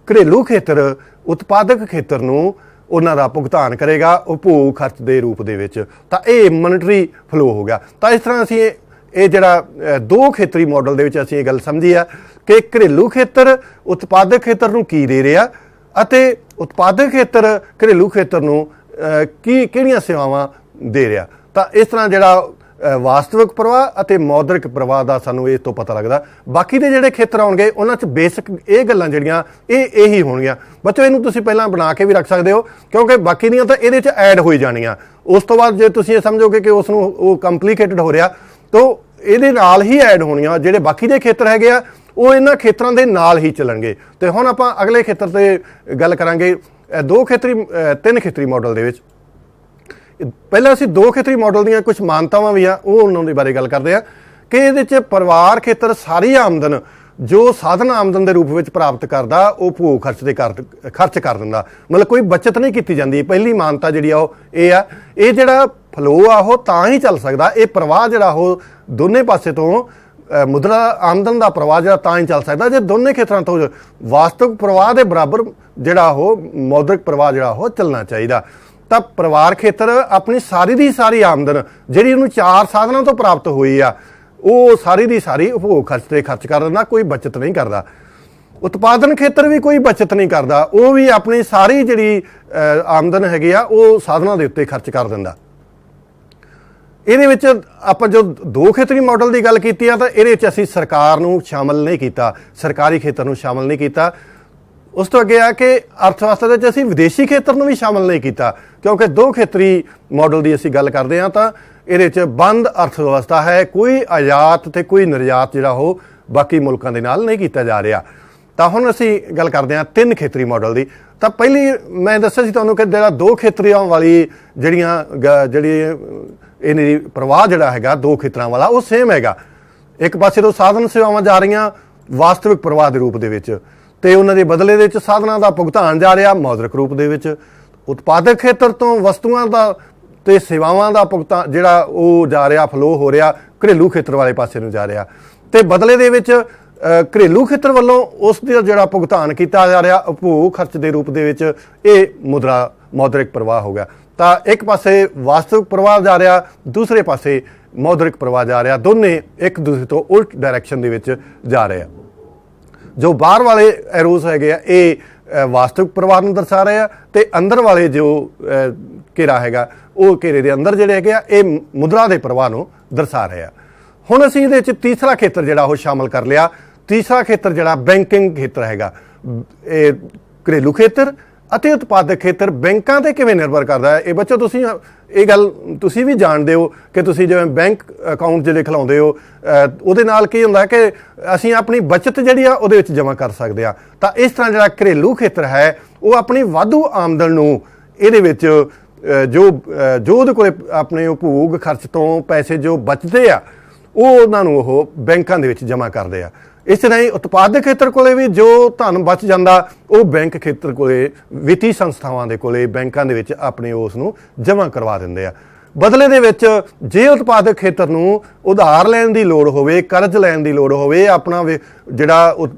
ਘਰੇਲੂ ਖੇਤਰ ਉਤਪਾਦਕ ਖੇਤਰ ਨੂੰ ਉਹਨਾਂ ਦਾ ਭੁਗਤਾਨ ਕਰੇਗਾ ਉਪਭੋਗ ਖਰਚ ਦੇ ਰੂਪ ਦੇ ਵਿੱਚ। ਤਾਂ ਇਹ ਮੋਨਟਰੀ ਫਲੋ ਹੋ ਗਿਆ। ਤਾਂ ਇਸ ਤਰ੍ਹਾਂ ਅਸੀਂ ਇਹ ਜਿਹੜਾ 2 ਖੇਤਰੀ ਮਾਡਲ ਦੇ ਵਿੱਚ ਅਸੀਂ ਇਹ ਗੱਲ ਸਮਝੀ ਆ ਕਿ ਘਰੇਲੂ ਖੇਤਰ ਉਤਪਾਦਕ ਖੇਤਰ ਨੂੰ ਕੀ ਦੇ ਰਿਹਾ ਅਤੇ ਉਤਪਾਦਕ ਖੇਤਰ ਘਰੇਲੂ ਖੇਤਰ ਨੂੰ ਕਿਹੜੀਆਂ ਸੇਵਾਵਾਂ ਦੇ ਰਿਹਾ। ਤਾਂ ਇਸ ਤਰ੍ਹਾਂ ਜਿਹੜਾ ਵਾਸਤਵਿਕ ਪ੍ਰਵਾਹ ਅਤੇ ਮੌਦਰਿਕ ਪ੍ਰਵਾਹ ਦਾ ਸਾਨੂੰ ਇਹ ਤੋਂ ਪਤਾ ਲੱਗਦਾ। ਬਾਕੀ ਦੇ ਜਿਹੜੇ ਖੇਤਰ ਆਉਣਗੇ ਉਹਨਾਂ 'ਚ ਬੇਸਿਕ ਇਹ ਗੱਲਾਂ ਜਿਹੜੀਆਂ ਇਹੀ ਹੋਣਗੀਆਂ। ਬੱਚੋ ਇਹਨੂੰ ਤੁਸੀਂ ਪਹਿਲਾਂ ਬਣਾ ਕੇ ਵੀ ਰੱਖ ਸਕਦੇ ਹੋ, ਕਿਉਂਕਿ ਬਾਕੀ ਦੀਆਂ ਤਾਂ ਇਹਦੇ 'ਚ ਐਡ ਹੋਈ ਜਾਣੀਆਂ। ਉਸ ਤੋਂ ਬਾਅਦ ਜੇ ਤੁਸੀਂ ਇਹ ਸਮਝੋਗੇ ਕਿ ਉਸ ਨੂੰ ਉਹ ਕੰਪਲੀਕੇਟਡ ਹੋ ਰਿਹਾ ਤਾਂ ਇਹਦੇ ਨਾਲ ਹੀ ਐਡ ਹੋਣੀਆਂ। ਜਿਹੜੇ ਬਾਕੀ ਦੇ ਖੇਤਰ ਹੈਗੇ ਆ ਉਹ ਇਹਨਾਂ ਖੇਤਰਾਂ ਦੇ ਨਾਲ ਹੀ ਚੱਲਣਗੇ। ਤੇ ਹੁਣ ਆਪਾਂ ਅਗਲੇ ਖੇਤਰ ਤੇ ਗੱਲ ਕਰਾਂਗੇ 3 ਖੇਤਰੀ ਮਾਡਲ ਦੇ ਵਿੱਚ। ਪਹਿਲਾਂ ਅਸੀਂ 2 ਖੇਤਰੀ ਮਾਡਲ ਦੀਆਂ ਕੁਝ ਮਾਨਤਾਵਾਂ ਵੀ ਆ, ਉਹ ਉਹਨਾਂ ਦੇ ਬਾਰੇ ਗੱਲ ਕਰਦੇ ਆ ਕਿ ਇਹਦੇ 'ਚ ਪਰਿਵਾਰ ਖੇਤਰ ਸਾਰੀ ਆਮਦਨ ਜੋ ਸਾਧਨ ਆਮਦਨ ਦੇ ਰੂਪ ਵਿੱਚ ਪ੍ਰਾਪਤ ਕਰਦਾ ਉਹ ਭੋਗ ਖਰਚ ਦੇ ਖਰਚ ਕਰ ਦਿੰਦਾ। ਮਤਲਬ ਕੋਈ ਬੱਚਤ ਨਹੀਂ ਕੀਤੀ ਜਾਂਦੀ। ਪਹਿਲੀ ਮਾਨਤਾ ਜਿਹੜੀ ਆ ਉਹ ਇਹ ਆ, ਇਹ ਜਿਹੜਾ ਫਲੋ ਆ ਉਹ ਤਾਂ ਹੀ ਚੱਲ ਸਕਦਾ, ਇਹ ਪ੍ਰਵਾਹ ਜਿਹੜਾ ਉਹ ਦੋਨੇ ਪਾਸੇ ਤੋਂ ਮੁਦਰਾ ਆਮਦਨ ਦਾ ਪ੍ਰਵਾਹ ਜਿਹੜਾ ਤਾਂ ਹੀ ਚੱਲ ਸਕਦਾ ਜੇ ਦੋਨੇ ਖੇਤਰਾਂ ਤੋਂ ਵਾਸਤਵਿਕ ਪ੍ਰਵਾਹ ਦੇ ਬਰਾਬਰ ਜਿਹੜਾ ਉਹ ਮੌਦਰਿਕ ਪ੍ਰਵਾਹ ਜਿਹੜਾ ਉਹ ਚੱਲਣਾ ਚਾਹੀਦਾ। ਤਾਂ ਪਰਿਵਾਰ ਖੇਤਰ ਆਪਣੀ ਸਾਰੀ ਦੀ ਸਾਰੀ ਆਮਦਨ ਜਿਹੜੀ ਉਹਨੂੰ 4 ਸਾਧਨਾਂ ਤੋਂ ਪ੍ਰਾਪਤ ਹੋਈ ਆ ਉਹ ਸਾਰੀ ਦੀ ਸਾਰੀ ਉਪਭੋਗ ਖਰਚ ਤੇ ਖਰਚ ਕਰ ਦਿੰਦਾ, ਕੋਈ ਬਚਤ ਨਹੀਂ ਕਰਦਾ। ਉਤਪਾਦਨ ਖੇਤਰ ਵੀ ਕੋਈ ਬਚਤ ਨਹੀਂ ਕਰਦਾ, ਉਹ ਵੀ ਆਪਣੀ ਸਾਰੀ ਜਿਹੜੀ ਆਮਦਨ ਹੈਗੀ ਆ ਉਹ ਸਾਧਨਾਂ ਦੇ ਉੱਤੇ ਖਰਚ ਕਰ ਦਿੰਦਾ। ਇਹਦੇ ਵਿੱਚ ਆਪਾਂ ਜੋ 2 ਖੇਤਰੀ ਮਾਡਲ ਦੀ ਗੱਲ ਕੀਤੀ ਆ ਤਾਂ ਇਹਦੇ ਵਿੱਚ ਅਸੀਂ ਸਰਕਾਰ ਨੂੰ ਸ਼ਾਮਲ ਨਹੀਂ ਕੀਤਾ, ਸਰਕਾਰੀ ਖੇਤਰ ਨੂੰ ਸ਼ਾਮਲ ਨਹੀਂ ਕੀਤਾ। ਉਸ ਤੋਂ ਅੱਗੇ ਆ ਕਿ ਅਰਥ ਵਿਵਸਥਾ ਦੇ ਵਿੱਚ ਅਸੀਂ ਵਿਦੇਸ਼ੀ ਖੇਤਰ ਨੂੰ ਵੀ ਸ਼ਾਮਲ ਨਹੀਂ ਕੀਤਾ, ਕਿਉਂਕਿ 2 ਖੇਤਰੀ ਮਾਡਲ ਦੀ ਅਸੀਂ ਗੱਲ ਕਰਦੇ ਹਾਂ ਤਾਂ ਇਹਦੇ ਵਿੱਚ ਬੰਦ ਅਰਥ ਵਿਵਸਥਾ ਹੈ, ਕੋਈ ਆਯਾਤ ਤੇ ਕੋਈ ਨਿਰਯਾਤ ਜਿਹੜਾ ਉਹ ਬਾਕੀ ਮੁਲਕਾਂ ਦੇ ਨਾਲ ਨਹੀਂ ਕੀਤਾ ਜਾ ਰਿਹਾ। ਤਾਂ ਹੁਣ ਅਸੀਂ ਗੱਲ ਕਰਦੇ ਹਾਂ 3 ਖੇਤਰੀ ਮਾਡਲ ਦੀ। ਤਾਂ ਪਹਿਲੀ ਮੈਂ ਦੱਸਿਆ ਸੀ ਤੁਹਾਨੂੰ ਕਿ ਜਿਹੜਾ 2 ਖੇਤਰੀਆਂ ਵਾਲੀ ਜਿਹੜੀ ਇਹਦੀ ਪ੍ਰਵਾਹ ਜਿਹੜਾ ਹੈਗਾ 2 ਖੇਤਰਾਂ ਵਾਲਾ ਉਹ ਸੇਮ ਹੈਗਾ। ਇੱਕ ਪਾਸੇ ਤੋਂ ਸਾਧਨ ਸੇਵਾਵਾਂ ਜਾ ਰਹੀਆਂ ਵਾਸਤਵਿਕ ਪ੍ਰਵਾਹ ਦੇ ਰੂਪ ਦੇ ਵਿੱਚ ਤੇ ਉਹਨਾਂ ਦੇ ਬਦਲੇ ਦੇ ਵਿੱਚ ਸਾਧਨਾਂ ਦਾ ਭੁਗਤਾਨ ਜਾ ਰਿਹਾ ਮੌਦਰਿਕ ਰੂਪ ਦੇ ਵਿੱਚ। ਉਤਪਾਦਕ ਖੇਤਰ ਤੋਂ ਵਸਤੂਆਂ ਦਾ ਤੇ ਸੇਵਾਵਾਂ ਦਾ ਭੁਗਤਾਨ ਜਿਹੜਾ ਉਹ ਜਾ ਰਿਹਾ, ਫਲੋ ਹੋ ਰਿਹਾ ਘਰੇਲੂ ਖੇਤਰ ਵਾਲੇ ਪਾਸੇ ਨੂੰ ਜਾ ਰਿਹਾ ਤੇ ਬਦਲੇ ਦੇ ਵਿੱਚ ਘਰੇਲੂ ਖੇਤਰ ਵੱਲੋਂ ਉਸ ਦਾ ਜਿਹੜਾ ਭੁਗਤਾਨ ਕੀਤਾ ਜਾ ਰਿਹਾ ਉਪਭੋਗ ਖਰਚ ਦੇ ਰੂਪ ਦੇ ਵਿੱਚ ਇਹ ਮੁਦਰਾ ਮੌਦਰਿਕ ਪ੍ਰਵਾਹ ਹੋ ਗਿਆ। ਤਾਂ ਇੱਕ ਪਾਸੇ ਵਾਸਤਵਿਕ ਪ੍ਰਵਾਹ ਜਾ ਰਿਹਾ, ਦੂਸਰੇ ਪਾਸੇ ਮੌਦਰਿਕ ਪ੍ਰਵਾਹ ਜਾ ਰਿਹਾ, ਦੋਨੇ ਇੱਕ ਦੂਸਰੇ ਤੋਂ ਉਲਟ ਡਾਇਰੈਕਸ਼ਨ ਦੇ ਵਿੱਚ ਜਾ ਰਹੇ ਆ। ਜੋ ਬਾਹਰ ਵਾਲੇ ਐਰੋਜ਼ ਹੈਗੇ ਆ ਇਹ ਵਾਸਤਵਿਕ ਪ੍ਰਵਾਹ ਨੂੰ ਦਰਸਾ ਰਹੇ ਆ ਤੇ ਅੰਦਰ ਵਾਲੇ ਜੋ ਘੇਰਾ ਹੈਗਾ ਉਹ ਘੇਰੇ ਦੇ ਅੰਦਰ ਜਿਹੜੇ ਹੈਗੇ ਆ ਇਹ ਮੁਦਰਾ ਦੇ ਪ੍ਰਵਾਹ ਨੂੰ ਦਰਸਾ ਰਹੇ ਆ। ਹੁਣ ਅਸੀਂ ਇਹਦੇ ਵਿੱਚ ਤੀਸਰਾ ਖੇਤਰ ਜਿਹੜਾ ਉਹ ਸ਼ਾਮਲ ਕਰ ਲਿਆ। ਤੀਸਰਾ ਖੇਤਰ ਜਿਹੜਾ ਬੈਂਕਿੰਗ ਖੇਤਰ ਹੈਗਾ, ਇਹ ਘਰੇਲੂ ਖੇਤਰ ਅਤੇ ਉਤਪਾਦਕ ਖੇਤਰ ਬੈਂਕਾਂ ਤੇ ਕਿਵੇਂ ਨਿਰਭਰ ਕਰਦਾ ਹੈ। ਇਹ ਬੱਚੋ ਤੁਸੀਂ ਇਹ ਗੱਲ ਤੁਸੀਂ ਵੀ ਜਾਣਦੇ ਹੋ ਕਿ ਤੁਸੀਂ ਜਿਵੇਂ ਬੈਂਕ ਅਕਾਊਂਟ ਜਿਹੜੇ ਖਿਲਾਉਂਦੇ ਹੋ ਉਹਦੇ ਨਾਲ ਕੀ ਹੁੰਦਾ ਕਿ ਅਸੀਂ ਆਪਣੀ ਬਚਤ ਜਿਹੜੀ ਆ ਉਹਦੇ ਵਿੱਚ ਜਮ੍ਹਾਂ ਕਰ ਸਕਦੇ ਆ। ਤਾਂ ਇਸ ਤਰ੍ਹਾਂ ਜਿਹੜਾ ਘਰੇਲੂ ਖੇਤਰ ਹੈ ਉਹ ਆਪਣੀ ਵਾਧੂ ਆਮਦਨ ਨੂੰ ਇਹਦੇ ਵਿੱਚ ਜੋ ਉਹਦੇ ਕੋਲ ਆਪਣੇ ਉਪਭੋਗ ਖਰਚ ਤੋਂ ਪੈਸੇ ਜੋ ਬਚਦੇ ਆ ਉਹ ਉਹਨਾਂ ਨੂੰ ਉਹ ਬੈਂਕਾਂ ਦੇ ਵਿੱਚ ਜਮ੍ਹਾਂ ਕਰਦੇ ਆ। ਇਸ ਤਰ੍ਹਾਂ ਹੀ ਉਤਪਾਦਕ ਖੇਤਰ ਕੋਲੇ ਵੀ ਜੋ ਧਨ ਬਚ ਜਾਂਦਾ ਉਹ ਬੈਂਕ ਖੇਤਰ ਕੋਲੇ ਵਿੱਤੀ ਸੰਸਥਾਵਾਂ ਦੇ ਕੋਲੇ ਬੈਂਕਾਂ ਦੇ ਵਿੱਚ ਆਪਣੇ ਉਸ ਨੂੰ ਜਮ੍ਹਾਂ ਕਰਵਾ ਦਿੰਦੇ ਆ। ਬਦਲੇ ਦੇ ਵਿੱਚ ਜੇ ਉਤਪਾਦਕ ਖੇਤਰ ਨੂੰ ਉਧਾਰ ਲੈਣ ਦੀ ਲੋੜ ਹੋਵੇ, ਕਰਜ਼ ਲੈਣ ਦੀ ਲੋੜ ਹੋਵੇ, ਆਪਣਾ ਜਿਹੜਾ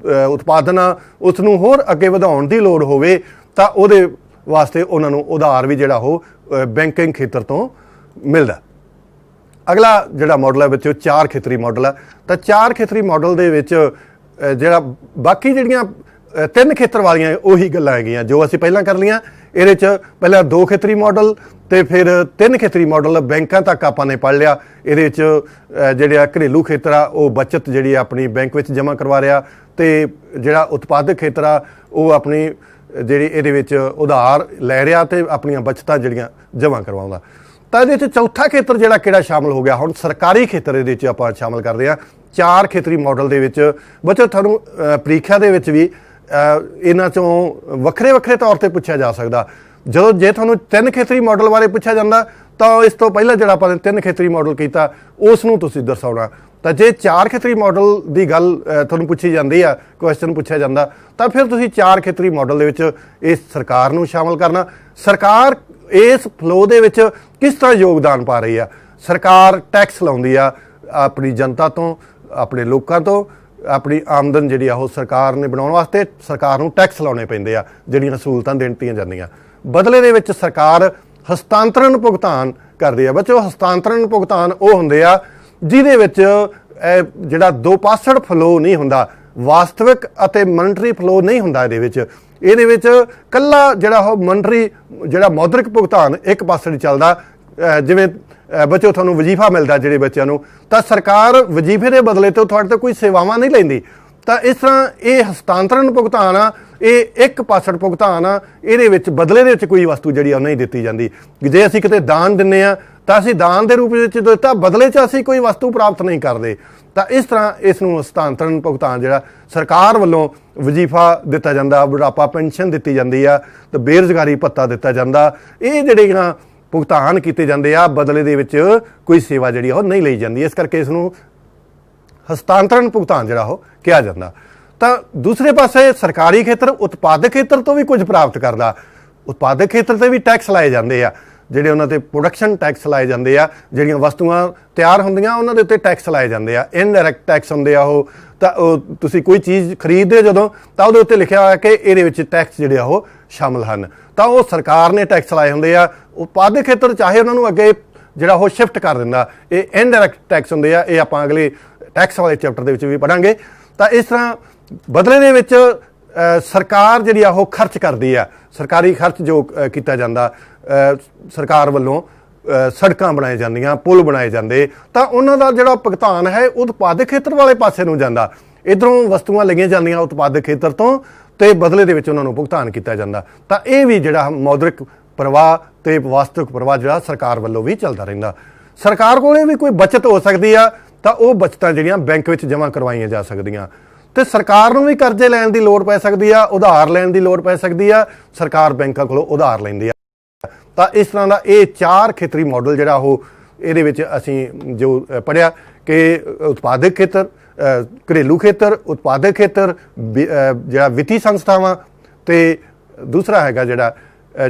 ਉਤਪਾਦਨ ਆ ਉਸ ਨੂੰ ਹੋਰ ਅੱਗੇ ਵਧਾਉਣ ਦੀ ਲੋੜ ਹੋਵੇ ਤਾਂ ਉਹਦੇ ਵਾਸਤੇ ਉਹਨਾਂ ਨੂੰ ਉਧਾਰ ਵੀ ਜਿਹੜਾ ਉਹ ਬੈਂਕਿੰਗ ਖੇਤਰ ਤੋਂ ਮਿਲਦਾ। ਅਗਲਾ ਜਿਹੜਾ ਮਾਡਲ ਹੈ ਬੱਚੋ 4 ਖੇਤਰੀ ਮਾਡਲ ਹੈ। ਤਾਂ 4 ਖੇਤਰੀ ਮਾਡਲ ਦੇ ਵਿੱਚ ਜਿਹੜਾ ਬਾਕੀ ਜਿਹੜੀਆਂ 3 ਖੇਤਰ ਵਾਲੀਆਂ ਉਹੀ ਗੱਲਾਂ ਹੈਗੀਆਂ ਜੋ ਅਸੀਂ ਪਹਿਲਾਂ ਕਰ ਲਈਆਂ। ਇਹਦੇ 'ਚ ਪਹਿਲਾਂ 2 ਖੇਤਰੀ ਮਾਡਲ ਤੇ ਫਿਰ 3 ਖੇਤਰੀ ਮਾਡਲ ਬੈਂਕਾਂ ਤੱਕ ਆਪਾਂ ਨੇ ਪੜ੍ਹ ਲਿਆ। ਇਹਦੇ 'ਚ ਜਿਹੜਾ ਘਰੇਲੂ ਖੇਤਰ ਆ ਉਹ ਬਚਤ ਜਿਹੜੀ ਆਪਣੀ ਬੈਂਕ ਵਿੱਚ ਜਮ੍ਹਾਂ ਕਰਵਾ ਰਿਹਾ ਤੇ ਜਿਹੜਾ ਉਤਪਾਦਕ ਖੇਤਰ ਆ ਉਹ ਆਪਣੀ ਜਿਹੜੀ ਇਹਦੇ ਵਿੱਚ ਉਧਾਰ ਲੈ ਰਿਹਾ ਤੇ ਆਪਣੀਆਂ ਬਚਤਾਂ ਜਿਹੜੀਆਂ ਜਮ੍ਹਾਂ ਕਰਵਾਉਂਦਾ। ਤਾਂ ਇਹਦੇ 'ਚ ਚੌਥਾ ਖੇਤਰ ਜਿਹੜਾ ਕਿਹੜਾ ਸ਼ਾਮਲ ਹੋ ਗਿਆ, ਹੁਣ ਸਰਕਾਰੀ ਖੇਤਰ ਇਹਦੇ 'ਚ ਆਪਾਂ ਸ਼ਾਮਲ ਕਰਦੇ ਹਾਂ। 4 ਖੇਤਰੀ ਮਾਡਲ ਦੇ ਵਿੱਚ ਬੱਚੋ ਤੁਹਾਨੂੰ ਪ੍ਰੀਖਿਆ ਦੇ ਵਿੱਚ ਵੀ ਇਹਨਾਂ 'ਚੋਂ ਵੱਖਰੇ ਵੱਖਰੇ ਤੌਰ 'ਤੇ ਪੁੱਛਿਆ ਜਾ ਸਕਦਾ। ਜਦੋਂ ਜੇ ਤੁਹਾਨੂੰ 3 ਖੇਤਰੀ ਮਾਡਲ ਬਾਰੇ ਪੁੱਛਿਆ ਜਾਂਦਾ ਤਾਂ ਇਸ ਤੋਂ ਪਹਿਲਾਂ ਜਿਹੜਾ ਆਪਾਂ ਨੇ 3 ਖੇਤਰੀ ਮਾਡਲ ਕੀਤਾ ਉਸ ਨੂੰ ਤੁਸੀਂ ਦਰਸਾਉਣਾ। ਤਾਂ ਜੇ 4 ਖੇਤਰੀ ਮਾਡਲ ਦੀ ਗੱਲ ਤੁਹਾਨੂੰ ਪੁੱਛੀ ਜਾਂਦੀ ਆ, ਕੁਐਸਚਨ ਪੁੱਛਿਆ ਜਾਂਦਾ ਤਾਂ ਫਿਰ ਤੁਸੀਂ 4 ਖੇਤਰੀ ਮਾਡਲ ਦੇ ਵਿੱਚ ਇਸ ਸਰਕਾਰ ਨੂੰ ਸ਼ਾਮਲ ਕਰਨਾ। ਸਰਕਾਰ ਇਸ ਫਲੋ ਦੇ ਵਿੱਚ ਕਿਸ ਤਰ੍ਹਾਂ ਯੋਗਦਾਨ ਪਾ ਰਹੀ ਆ। ਸਰਕਾਰ ਟੈਕਸ ਲਾਉਂਦੀ ਆ ਆਪਣੀ ਜਨਤਾ ਤੋਂ, ਆਪਣੇ ਲੋਕਾਂ ਤੋਂ। ਆਪਣੀ ਆਮਦਨ ਜਿਹੜੀ ਆ ਉਹ ਸਰਕਾਰ ਨੇ ਬਣਾਉਣ ਵਾਸਤੇ ਸਰਕਾਰ ਨੂੰ ਟੈਕਸ ਲਾਉਣੇ ਪੈਂਦੇ ਆ, ਜਿਹੜੀਆਂ ਸਹੂਲਤਾਂ ਦਿੱਤੀਆਂ ਜਾਂਦੀਆਂ। ਬਦਲੇ ਦੇ ਵਿੱਚ ਸਰਕਾਰ ਹਸਤਾਂਤਰਨ ਭੁਗਤਾਨ ਕਰਦੀ ਆ। ਬੱਚੋ ਹਸਤਾਂਤਰਨ ਭੁਗਤਾਨ ਉਹ ਹੁੰਦੇ ਆ ਜਿਹਦੇ ਵਿੱਚ ਜਿਹੜਾ ਦੋ ਪਾਸੜ ਫਲੋ ਨਹੀਂ ਹੁੰਦਾ, ਵਾਸਤਵਿਕ ਅਤੇ ਮੋਨਟਰੀ ਫਲੋ ਨਹੀਂ ਹੁੰਦਾ। ਇਹਦੇ ਵਿੱਚ ਕੱਲਾ ਜਿਹੜਾ ਉਹ ਮੋਨਟਰੀ ਜਿਹੜਾ ਮੌਦਰਿਕ ਭੁਗਤਾਨ ਇੱਕ ਪਾਸੇ ਚੱਲਦਾ। ਜਿਵੇਂ ਬੱਚੋ ਤੁਹਾਨੂੰ ਵਜ਼ੀਫਾ ਮਿਲਦਾ ਜਿਹੜੇ ਬੱਚਿਆਂ ਨੂੰ, ਤਾਂ ਸਰਕਾਰ ਵਜ਼ੀਫੇ ਦੇ ਬਦਲੇ ਤੋਂ ਤੁਹਾਡੇ ਤੋਂ ਕੋਈ ਸੇਵਾਵਾਂ ਨਹੀਂ ਲੈਂਦੀ। ਤਾਂ ਇਸ ਤਰ੍ਹਾਂ ਇਹ ਹਸਤਾਂਤਰਨ ਭੁਗਤਾਨ ਆ, ਇਹ ਇੱਕ ਪਾਸੜ ਭੁਗਤਾਨ ਆ। ਇਹਦੇ ਵਿੱਚ ਬਦਲੇ ਦੇ ਵਿੱਚ ਕੋਈ ਵਸਤੂ ਜਿਹੜੀ ਉਹ ਨਹੀਂ ਦਿੱਤੀ ਜਾਂਦੀ। ਜੇ ਅਸੀਂ ਕਿਤੇ ਦਾਨ ਦਿੰਦੇ ਆ ਤਾਂ ਅਸੀਂ ਦਾਨ ਦੇ ਰੂਪ ਵਿੱਚ ਦਿੱਤਾ, ਬਦਲੇ 'ਚ ਅਸੀਂ ਕੋਈ ਵਸਤੂ ਪ੍ਰਾਪਤ ਨਹੀਂ ਕਰਦੇ। ਤਾਂ ਇਸ ਤਰ੍ਹਾਂ ਇਸ ਨੂੰ ਹਸਤਾਂਤਰਨ ਭੁਗਤਾਨ ਜਿਹੜਾ ਸਰਕਾਰ ਵੱਲੋਂ ਵਜ਼ੀਫਾ ਦਿੱਤਾ ਜਾਂਦਾ, ਬੁਢਾਪਾ ਪੈਨਸ਼ਨ ਦਿੱਤੀ ਜਾਂਦੀ ਆ ਤੇ ਬੇਰੁਜ਼ਗਾਰੀ ਭੱਤਾ ਦਿੱਤਾ ਜਾਂਦਾ, ਇਹ ਜਿਹੜੀਆਂ ਭੁਗਤਾਨ ਕੀਤੇ ਜਾਂਦੇ ਆ ਬਦਲੇ ਦੇ ਵਿੱਚ ਕੋਈ ਸੇਵਾ ਜਿਹੜੀ ਉਹ ਨਹੀਂ ਲਈ ਜਾਂਦੀ। ਇਸ ਕਰਕੇ ਇਸ ਨੂੰ ਹਸਤਾਂਤਰਨ ਭੁਗਤਾਨ ਜਿਹੜਾ ਉਹ ਕਿਹਾ ਜਾਂਦਾ। ਤਾਂ ਦੂਸਰੇ ਪਾਸੇ ਸਰਕਾਰੀ ਖੇਤਰ ਉਤਪਾਦਕ ਖੇਤਰ ਤੋਂ ਵੀ ਕੁਝ ਪ੍ਰਾਪਤ ਕਰਦਾ। ਉਤਪਾਦਕ ਖੇਤਰ ਤੇ ਵੀ ਟੈਕਸ ਲਾਏ ਜਾਂਦੇ ਆ। ਜਿਹੜੇ ਉਹਨਾਂ ਤੇ ਪ੍ਰੋਡਕਸ਼ਨ ਟੈਕਸ ਲਾਏ ਜਾਂਦੇ ਆ, ਜਿਹੜੀਆਂ ਵਸਤੂਆਂ ਤਿਆਰ ਹੁੰਦੀਆਂ ਉਹਨਾਂ ਦੇ ਉੱਤੇ ਟੈਕਸ ਲਾਏ ਜਾਂਦੇ ਆ, ਇਨਡਾਇਰੈਕਟ ਟੈਕਸ ਹੁੰਦੇ ਆ ਉਹ। ਤਾਂ ਉਹ ਤੁਸੀਂ ਕੋਈ ਚੀਜ਼ ਖਰੀਦਦੇ ਹੋ ਜਦੋਂ, ਤਾਂ ਉਹਦੇ ਉੱਤੇ ਲਿਖਿਆ ਹੋਇਆ ਕਿ ਇਹਦੇ ਵਿੱਚ ਟੈਕਸ ਜਿਹੜੇ ਆ ਉਹ ਸ਼ਾਮਲ ਹਨ, ਤਾਂ ਉਹ ਸਰਕਾਰ ਨੇ ਟੈਕਸ ਲਾਏ ਹੁੰਦੇ ਆ। ਉਤਪਾਦਕ ਖੇਤਰ ਚਾਹੇ ਉਹਨਾਂ ਨੂੰ ਅੱਗੇ ਜਿਹੜਾ ਉਹ ਸ਼ਿਫਟ ਕਰ ਦਿੰਦਾ, ਇਹ ਇਨਡਾਇਰੈਕਟ ਟੈਕਸ ਹੁੰਦੇ ਆ। ਇਹ ਆਪਾਂ ਅਗਲੇ ਟੈਕਸ ਵਾਲੇ ਚੈਪਟਰ ਦੇ ਵਿੱਚ ਵੀ ਪੜ੍ਹਾਂਗੇ। ਤਾਂ ਇਸ ਤਰ੍ਹਾਂ ਬਦਲੇ ਦੇ ਵਿੱਚ ਸਰਕਾਰ ਜਿਹੜੀ ਆ ਉਹ ਖਰਚ ਕਰਦੀ ਆ, ਸਰਕਾਰੀ ਖਰਚ ਜੋ ਕੀਤਾ ਜਾਂਦਾ ਸਰਕਾਰ ਵੱਲੋਂ, ਸੜਕਾਂ ਬਣਾਏ ਜਾਂਦੀਆਂ, ਪੁਲ ਬਣਾਏ ਜਾਂਦੇ, ਤਾਂ ਉਹਨਾਂ ਦਾ ਜਿਹੜਾ ਭੁਗਤਾਨ ਹੈ ਉਤਪਾਦਕ ਖੇਤਰ ਵਾਲੇ ਪਾਸੇ ਨੂੰ ਜਾਂਦਾ। ਇੱਧਰੋਂ ਵਸਤੂਆਂ ਲਈਆਂ ਜਾਂਦੀਆਂ ਉਤਪਾਦਕ ਖੇਤਰ ਤੋਂ, ਤੇ ਬਦਲੇ ਦੇ ਵਿੱਚ ਉਹਨਾਂ ਨੂੰ ਭੁਗਤਾਨ ਕੀਤਾ ਜਾਂਦਾ। ਤਾਂ ਇਹ ਵੀ ਜਿਹੜਾ ਮੌਦਰਿਕ ਪ੍ਰਵਾਹ ਤੇ ਵਾਸਤਵਿਕ ਪ੍ਰਵਾਹ ਜਿਹੜਾ ਸਰਕਾਰ ਵੱਲੋਂ ਵੀ ਚੱਲਦਾ ਰਹਿੰਦਾ। ਸਰਕਾਰ ਕੋਲੇ ਵੀ ਕੋਈ ਬਚਤ ਹੋ ਸਕਦੀ ਆ, ਤਾਂ ਉਹ ਬਚਤਾਂ ਜਿਹੜੀਆਂ ਬੈਂਕ ਵਿੱਚ ਜਮ੍ਹਾਂ ਕਰਵਾਈਆਂ ਜਾ ਸਕਦੀਆਂ, ਤੇ ਸਰਕਾਰ ਨੂੰ ਵੀ ਕਰਜ਼ੇ ਲੈਣ ਦੀ ਲੋੜ ਪੈ ਸਕਦੀ ਆ, ਉਧਾਰ ਲੈਣ ਦੀ ਲੋੜ ਪੈ ਸਕਦੀ ਆ। ਸਰਕਾਰ ਬੈਂਕਾਂ ਕੋਲੋਂ ਉਧਾਰ ਲੈਂਦੀ ਆ। ਤਾਂ ਇਸ ਤਰ੍ਹਾਂ ਦਾ ਇਹ 4 ਖੇਤਰੀ ਮਾਡਲ ਜਿਹੜਾ ਉਹ ਇਹਦੇ ਵਿੱਚ ਅਸੀਂ ਜੋ ਪੜ੍ਹਿਆ ਕਿ ਉਤਪਾਦਕ ਖੇਤਰ, ਘਰੇਲੂ ਖੇਤਰ, ਉਤਪਾਦਕ ਖੇਤਰ, ਜਿਹੜਾ ਵਿੱਤੀ ਸੰਸਥਾਵਾਂ, ਤੇ ਦੂਸਰਾ ਹੈਗਾ ਜਿਹੜਾ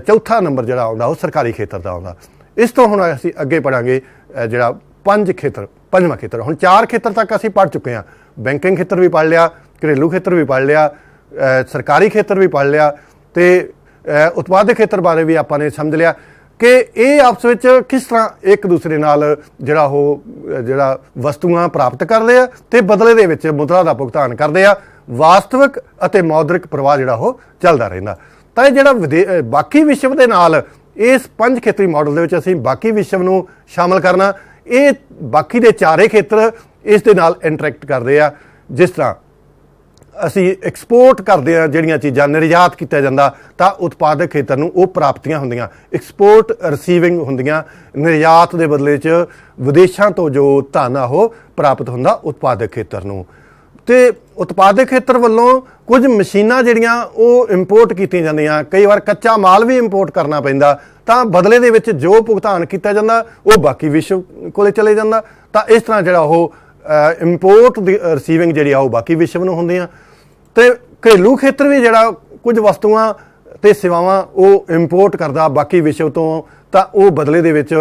ਚੌਥਾ ਨੰਬਰ ਜਿਹੜਾ ਆਉਂਦਾ ਉਹ ਸਰਕਾਰੀ ਖੇਤਰ ਦਾ ਆਉਂਦਾ। ਇਸ ਤੋਂ ਹੁਣ ਅਸੀਂ ਅੱਗੇ ਪੜ੍ਹਾਂਗੇ ਜਿਹੜਾ ਪੰਜਵਾਂ ਖੇਤਰ। ਹੁਣ 4 ਖੇਤਰ ਤੱਕ ਅਸੀਂ ਪੜ੍ਹ ਚੁੱਕੇ ਹਾਂ। ਬੈਂਕਿੰਗ ਖੇਤਰ ਵੀ ਪੜ੍ਹ ਲਿਆ, ਘਰੇਲੂ ਖੇਤਰ ਵੀ ਪੜ੍ਹ ਲਿਆ, ਸਰਕਾਰੀ ਖੇਤਰ ਵੀ ਪੜ੍ਹ ਲਿਆ, ਤੇ ਉਤਪਾਦਕ ਖੇਤਰ ਬਾਰੇ ਵੀ ਆਪਾਂ ਨੇ ਸਮਝ ਲਿਆ ਕਿ ਇਹ ਆਪਸ ਵਿੱਚ ਕਿਸ ਤਰ੍ਹਾਂ ਇੱਕ ਦੂਸਰੇ ਨਾਲ ਜਿਹੜਾ ਵਸਤੂਆਂ ਪ੍ਰਾਪਤ ਕਰਦੇ ਆ ਤੇ ਬਦਲੇ ਦੇ ਵਿੱਚ ਮੁਦਰਾ ਦਾ ਭੁਗਤਾਨ ਕਰਦੇ ਆ। ਵਾਸਤਵਿਕ ਅਤੇ ਮੌਦਰਿਕ ਪ੍ਰਵਾਹ ਜਿਹੜਾ ਉਹ ਚੱਲਦਾ ਰਹਿੰਦਾ। ਤਾਂ ਇਹ ਜਿਹੜਾ ਬਾਕੀ ਵਿਸ਼ਵ ਦੇ ਨਾਲ ਇਸ 5 ਖੇਤਰੀ ਮਾਡਲ ਦੇ ਵਿੱਚ ਅਸੀਂ ਬਾਕੀ ਵਿਸ਼ਵ ਨੂੰ ਸ਼ਾਮਲ ਕਰਨਾ। ਇਹ ਬਾਕੀ ਦੇ 4 ਖੇਤਰ ਇਸ ਦੇ ਨਾਲ ਇੰਟਰੈਕਟ ਕਰਦੇ ਆ। ਜਿਸ ਤਰ੍ਹਾਂ ਅਸੀਂ ਐਕਸਪੋਰਟ ਕਰਦੇ ਆ, ਜਿਹੜੀਆਂ ਚੀਜ਼ਾਂ ਨਿਰਯਾਤ ਕੀਤਾ ਜਾਂਦਾ, ਤਾਂ ਉਤਪਾਦਕ ਖੇਤਰ ਨੂੰ ਉਹ ਪ੍ਰਾਪਤੀਆਂ ਹੁੰਦੀਆਂ, ਐਕਸਪੋਰਟ ਰਿਸੀਵਿੰਗ ਹੁੰਦੀਆਂ। ਨਿਰਯਾਤ ਦੇ ਬਦਲੇ 'ਚ ਵਿਦੇਸ਼ਾਂ ਤੋਂ ਜੋ ਧਨ ਆ ਉਹ ਪ੍ਰਾਪਤ ਹੁੰਦਾ ਉਤਪਾਦਕ ਖੇਤਰ ਨੂੰ। ਤੇ ਉਤਪਾਦਕ ਖੇਤਰ ਵੱਲੋਂ ਕੁਝ ਮਸ਼ੀਨਾਂ ਜਿਹੜੀਆਂ ਉਹ ਇੰਪੋਰਟ ਕੀਤੀਆਂ ਜਾਂਦੀਆਂ, ਕਈ ਵਾਰ ਕੱਚਾ ਮਾਲ ਵੀ ਇੰਪੋਰਟ ਕਰਨਾ ਪੈਂਦਾ, ਤਾਂ ਬਦਲੇ ਦੇ ਵਿੱਚ ਜੋ ਭੁਗਤਾਨ ਕੀਤਾ ਜਾਂਦਾ ਉਹ ਬਾਕੀ ਵਿਸ਼ਵ ਕੋਲੇ ਚਲੇ ਜਾਂਦਾ। ਤਾਂ ਇਸ ਤਰ੍ਹਾਂ ਜਿਹੜਾ ਉਹ ਇੰਪੋਰਟ ਦੀ ਰਿਸੀਵਿੰਗ ਜਿਹੜੀ ਆ ਉਹ ਬਾਕੀ ਵਿਸ਼ਵ ਨੂੰ ਹੁੰਦੀਆਂ। ਤੇ ਘਰੇਲੂ ਖੇਤਰ ਵੀ ਜਿਹੜਾ ਕੁਝ ਵਸਤੂਆਂ ਤੇ ਸੇਵਾਵਾਂ ਉਹ ਇੰਪੋਰਟ ਕਰਦਾ ਬਾਕੀ ਵਿਸ਼ਵ ਤੋਂ, ਤਾਂ ਉਹ ਬਦਲੇ ਦੇ ਵਿੱਚ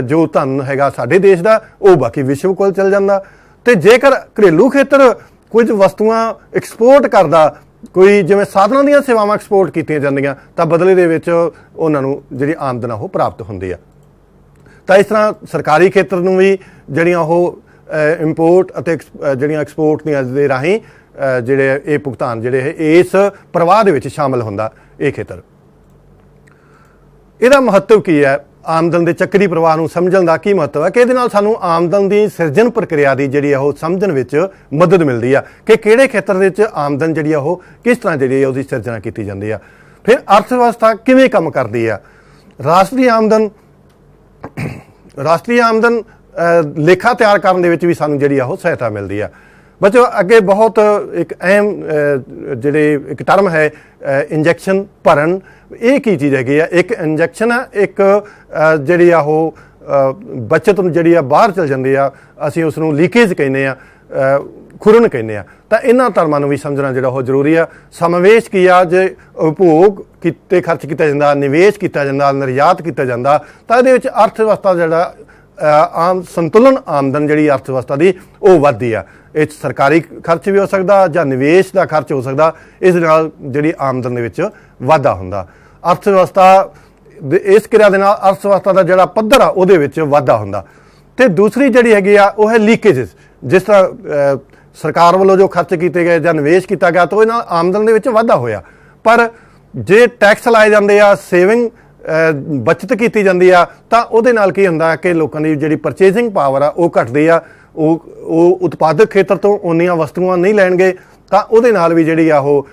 ਜੋ ਧਨ ਹੈਗਾ ਸਾਡੇ ਦੇਸ਼ ਦਾ ਉਹ ਬਾਕੀ ਵਿਸ਼ਵ ਕੋਲ ਚਲ ਜਾਂਦਾ। ਤੇ ਜੇਕਰ ਘਰੇਲੂ ਖੇਤਰ ਕੁਝ ਵਸਤੂਆਂ ਐਕਸਪੋਰਟ ਕਰਦਾ, ਕੋਈ ਜਿਵੇਂ ਸਾਧਨਾਂ ਦੀਆਂ ਸੇਵਾਵਾਂ ਐਕਸਪੋਰਟ ਕੀਤੀਆਂ ਜਾਂਦੀਆਂ, ਤਾਂ ਬਦਲੇ ਦੇ ਵਿੱਚ ਉਹਨਾਂ ਨੂੰ ਜਿਹੜੀ ਆਮਦਨ ਉਹ ਪ੍ਰਾਪਤ ਹੁੰਦੀ ਆ। ਤਾਂ ਇਸ ਤਰ੍ਹਾਂ ਸਰਕਾਰੀ ਖੇਤਰ ਨੂੰ ਵੀ ਜਿਹੜੀਆਂ ਉਹ ਇੰਪੋਰਟ ਅਤੇ ਜਿਹੜੀਆਂ ਐਕਸਪੋਰਟ ਦੀਆਂ ਦੇ ਰਾਹੀਂ ਜਿਹੜੇ ਇਹ ਭੁਗਤਾਨ ਜਿਹੜੇ ਇਸ ਪ੍ਰਵਾਹ ਦੇ ਵਿੱਚ ਸ਼ਾਮਲ ਹੁੰਦਾ ਇਹ ਖੇਤਰ। ਇਹਦਾ ਮਹੱਤਵ ਕੀ ਹੈ? ਆਮਦਨ ਦੇ ਚੱਕਰੀ ਪ੍ਰਵਾਹ ਨੂੰ ਸਮਝਣ ਦਾ ਕੀ ਮਹੱਤਵ ਹੈ ਕਿ ਇਹਦੇ ਨਾਲ ਸਾਨੂੰ ਆਮਦਨ ਦੀ ਸਿਰਜਣ ਪ੍ਰਕਿਰਿਆ ਦੀ ਜਿਹੜੀ ਉਹ ਸਮਝਣ ਵਿੱਚ ਮਦਦ ਮਿਲਦੀ ਆ ਕਿ ਕਿਹੜੇ ਖੇਤਰ ਦੇ ਵਿੱਚ ਆਮਦਨ ਜਿਹੜੀ ਆ ਉਹ ਕਿਸ ਤਰ੍ਹਾਂ ਜਿਹੜੀ ਉਹਦੀ ਸਿਰਜਣਾ ਕੀਤੀ ਜਾਂਦੀ ਆ। ਫਿਰ ਅਰਥ ਵਿਵਸਥਾ ਕਿਵੇਂ ਕੰਮ ਕਰਦੀ ਆ। ਰਾਸ਼ਟਰੀ ਆਮਦਨ ਲੇਖਾ ਤਿਆਰ ਕਰਨ ਦੇ ਵਿੱਚ ਵੀ ਸਾਨੂੰ ਜਿਹੜੀ ਆ ਉਹ ਸਹਾਇਤਾ ਮਿਲਦੀ ਆ। ਬੱਚੋ ਅੱਗੇ ਬਹੁਤ ਇੱਕ ਅਹਿਮ ਇੱਕ ਟਰਮ ਹੈ ਇੰਜੈਕਸ਼ਨ, ਭਰਨ। ਇਹ ਕੀ ਚੀਜ਼ ਹੈਗੀ ਆ? ਇੱਕ ਇੰਜੈਕਸ਼ਨ ਆ, ਇੱਕ ਜਿਹੜੀ ਆ ਉਹ ਬੱਚਤ ਨੂੰ ਜਿਹੜੀ ਆ ਬਾਹਰ ਚਲ ਜਾਂਦੀ ਆ, ਅਸੀਂ ਉਸ ਨੂੰ ਲੀਕੇਜ ਕਹਿੰਦੇ ਆ, ਖੁਰਨ ਕਹਿੰਦੇ ਆ। ਤਾਂ ਇਹਨਾਂ ਟਰਮਾਂ ਨੂੰ ਵੀ ਸਮਝਣਾ ਜਿਹੜਾ ਉਹ ਜ਼ਰੂਰੀ ਆ। ਸਮਾਵੇਸ਼ ਕੀ ਆ? ਜੇ ਉਪਭੋਗ ਕੀਤੇ ਖਰਚ ਕੀਤਾ ਜਾਂਦਾ, ਨਿਵੇਸ਼ ਕੀਤਾ ਜਾਂਦਾ, ਨਿਰਯਾਤ ਕੀਤਾ ਜਾਂਦਾ, ਤਾਂ ਇਹਦੇ ਵਿੱਚ ਅਰਥ ਵਿਵਸਥਾ ਜਿਹੜਾ ਸੰਤੁਲਨ ਆਮਦਨ ਜਿਹੜੀ ਅਰਥ ਵਿਵਸਥਾ ਦੀ ਉਹ ਵੱਧਦੀ ਆ। ਇਹ 'ਚ ਸਰਕਾਰੀ ਖਰਚ ਵੀ ਹੋ ਸਕਦਾ ਜਾਂ ਨਿਵੇਸ਼ ਦਾ ਖਰਚ ਹੋ ਸਕਦਾ। ਇਸ ਦੇ ਨਾਲ ਜਿਹੜੀ ਆਮਦਨ ਦੇ ਵਿੱਚ ਵਾਧਾ ਹੁੰਦਾ। ਅਰਥ ਵਿਵਸਥਾ ਇਸ ਕਿਰਿਆ ਦੇ ਨਾਲ ਅਰਥ ਵਿਵਸਥਾ ਦਾ ਜਿਹੜਾ ਪੱਧਰ ਆ ਉਹਦੇ ਵਿੱਚ ਵਾਧਾ ਹੁੰਦਾ। ਤੇ ਦੂਸਰੀ ਜਿਹੜੀ ਹੈਗੀ ਆ ਉਹ ਹੈ ਲੀਕੇਜਸ। ਜਿਸ ਤਰ੍ਹਾਂ ਸਰਕਾਰ ਵੱਲੋਂ ਜੋ ਖਰਚ ਕੀਤੇ ਗਏ ਜਾਂ ਨਿਵੇਸ਼ ਕੀਤਾ ਗਿਆ ਤਾਂ ਉਹਦੇ ਨਾਲ ਆਮਦਨ ਦੇ ਵਿੱਚ ਵਾਧਾ ਹੋਇਆ। ਪਰ ਜੇ ਟੈਕਸ ਲਾਏ ਜਾਂਦੇ ਆ, ਸੇਵਿੰਗ ਬਚਤ ਕੀਤੀ ਜਾਂਦੀ ਆ, ਤਾਂ ਉਹਦੇ ਨਾਲ ਕੀ ਹੁੰਦਾ ਕਿ ਲੋਕਾਂ ਦੀ ਜਿਹੜੀ ਪਰਚੇਜ਼ਿੰਗ ਪਾਵਰ ਆ ਉਹ ਘਟਦੀ ਆ। ਉਹ ਉਤਪਾਦਕ ਖੇਤਰ ਤੋਂ ਉਨੀਆਂ ਵਸਤੂਆਂ ਨਹੀਂ ਲੈਣਗੇ, ਤਾਂ ਉਹਦੇ ਨਾਲ ਵੀ ਜਿਹੜੀ ਆ ਉਹ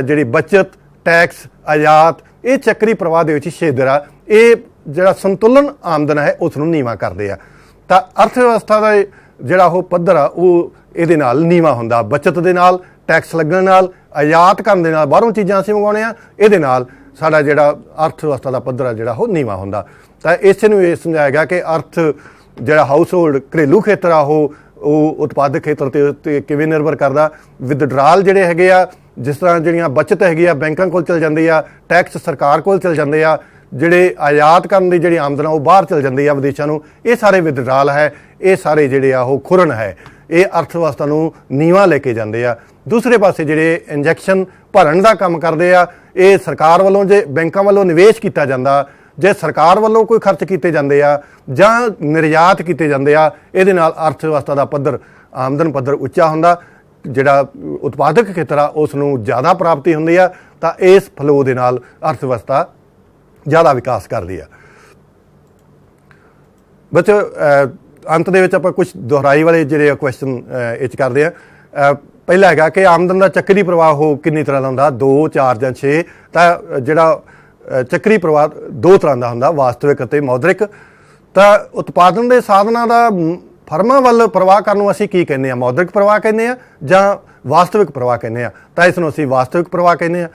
ਜਿਹੜੀ ਬਚਤ, ਟੈਕਸ, ਆਯਾਤ, ਇਹ ਚੱਕਰੀ ਪ੍ਰਵਾਹ ਦੇ ਵਿੱਚ ਛੇਦਰ ਆ। ਇਹ ਜਿਹੜਾ ਸੰਤੁਲਨ ਆਮਦਨ ਹੈ ਉਸ ਨੂੰ ਨੀਵਾਂ ਕਰਦੇ ਆ। ਤਾਂ ਅਰਥ ਵਿਵਸਥਾ ਦਾ ਜਿਹੜਾ ਉਹ ਪੱਧਰ ਆ ਉਹ ਇਹਦੇ ਨਾਲ ਨੀਵਾਂ ਹੁੰਦਾ। ਬਚਤ ਦੇ ਨਾਲ, ਟੈਕਸ ਲੱਗਣ ਨਾਲ, ਆਯਾਤ ਕਰਨ ਦੇ ਨਾਲ, ਬਾਹਰੋਂ ਚੀਜ਼ਾਂ ਅਸੀਂ ਮੰਗਵਾਉਂਦੇ ਆ, ਇਹਦੇ ਨਾਲ ਸਾਡਾ ਜਿਹੜਾ ਅਰਥ ਵਿਵਸਥਾ ਦਾ ਪੱਧਰ ਆ ਜਿਹੜਾ ਉਹ ਨੀਵਾਂ ਹੁੰਦਾ। ਤਾਂ ਇਸੇ ਨੂੰ ਇਹ ਸਮਝਾਇਆ ਗਿਆ ਕਿ ਅਰਥ ਜਿਹੜਾ ਹਾਊਸ ਹੋਲਡ ਘਰੇਲੂ ਖੇਤਰ ਆ ਉਹ ਉਤਪਾਦਕ ਖੇਤਰ ਤੇ ਕਿਵੇਂ ਨਿਰਭਰ ਕਰਦਾ। ਵਿਦਡਰਾਲ ਜਿਹੜੇ ਹੈਗੇ ਆ, ਜਿਸ ਤਰ੍ਹਾਂ ਜਿਹੜੀਆਂ ਬਚਤ ਹੈਗੀ ਆ ਬੈਂਕਾਂ ਕੋਲ ਚਲ ਜਾਂਦੀ ਆ, ਟੈਕਸ ਸਰਕਾਰ ਕੋਲ ਚਲ ਜਾਂਦੇ ਆ, ਜਿਹੜੇ ਆਯਾਤ ਕਰਨ ਦੀ ਜਿਹੜੀ ਆਮਦਨ ਉਹ ਬਾਹਰ ਚਲ ਜਾਂਦੀ ਆ ਵਿਦੇਸ਼ਾਂ ਨੂੰ, ਇਹ ਸਾਰੇ ਵਿਦਡਰਾਲ ਹੈ, ਇਹ ਸਾਰੇ ਜਿਹੜੇ ਆ ਉਹ ਖੁਰਨ ਹੈ, ਇਹ ਅਰਥ ਵਿਵਸਥਾ ਨੂੰ ਨੀਵਾਂ ਲੈ ਕੇ ਜਾਂਦੇ ਆ। ਦੂਸਰੇ ਪਾਸੇ ਜਿਹੜੇ ਇੰਜੈਕਸ਼ਨ ਭਰਨ ਦਾ ਕੰਮ ਕਰਦੇ ਆ, ਇਹ ਸਰਕਾਰ ਵੱਲੋਂ ਜੇ ਬੈਂਕਾਂ ਵੱਲੋਂ ਨਿਵੇਸ਼ ਕੀਤਾ ਜਾਂਦਾ, ਜੇ ਸਰਕਾਰ ਵੱਲੋਂ ਕੋਈ ਖਰਚ ਕੀਤੇ ਜਾਂਦੇ ਆ ਜਾਂ ਨਿਰਯਾਤ ਕੀਤੇ ਜਾਂਦੇ ਆ, ਇਹਦੇ ਨਾਲ ਅਰਥ ਵਿਵਸਥਾ ਦਾ ਪੱਧਰ, ਆਮਦਨ ਪੱਧਰ ਉੱਚਾ ਹੁੰਦਾ, ਜਿਹੜਾ ਉਤਪਾਦਕ ਖੇਤਰ ਆ ਉਸ ਨੂੰ ਜ਼ਿਆਦਾ ਪ੍ਰਾਪਤੀ ਹੁੰਦੀ ਆ, ਤਾਂ ਇਸ ਫਲੋ ਦੇ ਨਾਲ ਅਰਥ ਵਿਵਸਥਾ ਜ਼ਿਆਦਾ ਵਿਕਾਸ ਕਰਦੀ ਆ। ਬੱਚੋ ਅੰਤ ਦੇ ਵਿੱਚ ਆਪਾਂ ਕੁਝ ਦੁਹਰਾਈ ਵਾਲੇ ਜਿਹੜੇ ਕੁਐਸਚਨ ਇਹ 'ਚ ਕਰਦੇ ਆ। ਪਹਿਲਾ ਹੈਗਾ ਕਿ ਆਮਦਨ ਦਾ ਚੱਕਰੀ ਪ੍ਰਵਾਹ ਉਹ ਕਿੰਨੀ ਤਰ੍ਹਾਂ ਦਾ ਹੁੰਦਾ, 2, 4 ਜਾਂ 6। ਤਾਂ ਜਿਹੜਾ ਚੱਕਰੀ ਪ੍ਰਵਾਹ 2 ਤਰ੍ਹਾਂ ਦਾ ਹੁੰਦਾ, ਵਾਸਤਵਿਕ ਅਤੇ ਮੌਦਰਿਕ। ਤਾਂ ਉਤਪਾਦਨ ਦੇ ਸਾਧਨਾਂ ਦਾ ਫਰਮਾਂ ਵੱਲ ਪ੍ਰਵਾਹ ਕਰਨ ਨੂੰ ਅਸੀਂ ਕੀ ਕਹਿੰਦੇ ਆ, ਮੌਦਰਿਕ ਪ੍ਰਵਾਹ ਕਹਿੰਦੇ ਆ ਜਾਂ ਵਾਸਤਵਿਕ ਪ੍ਰਵਾਹ ਕਹਿੰਦੇ ਆ। ਤਾਂ ਇਸ ਨੂੰ ਅਸੀਂ ਵਾਸਤਵਿਕ ਪ੍ਰਵਾਹ ਕਹਿੰਦੇ ਆ।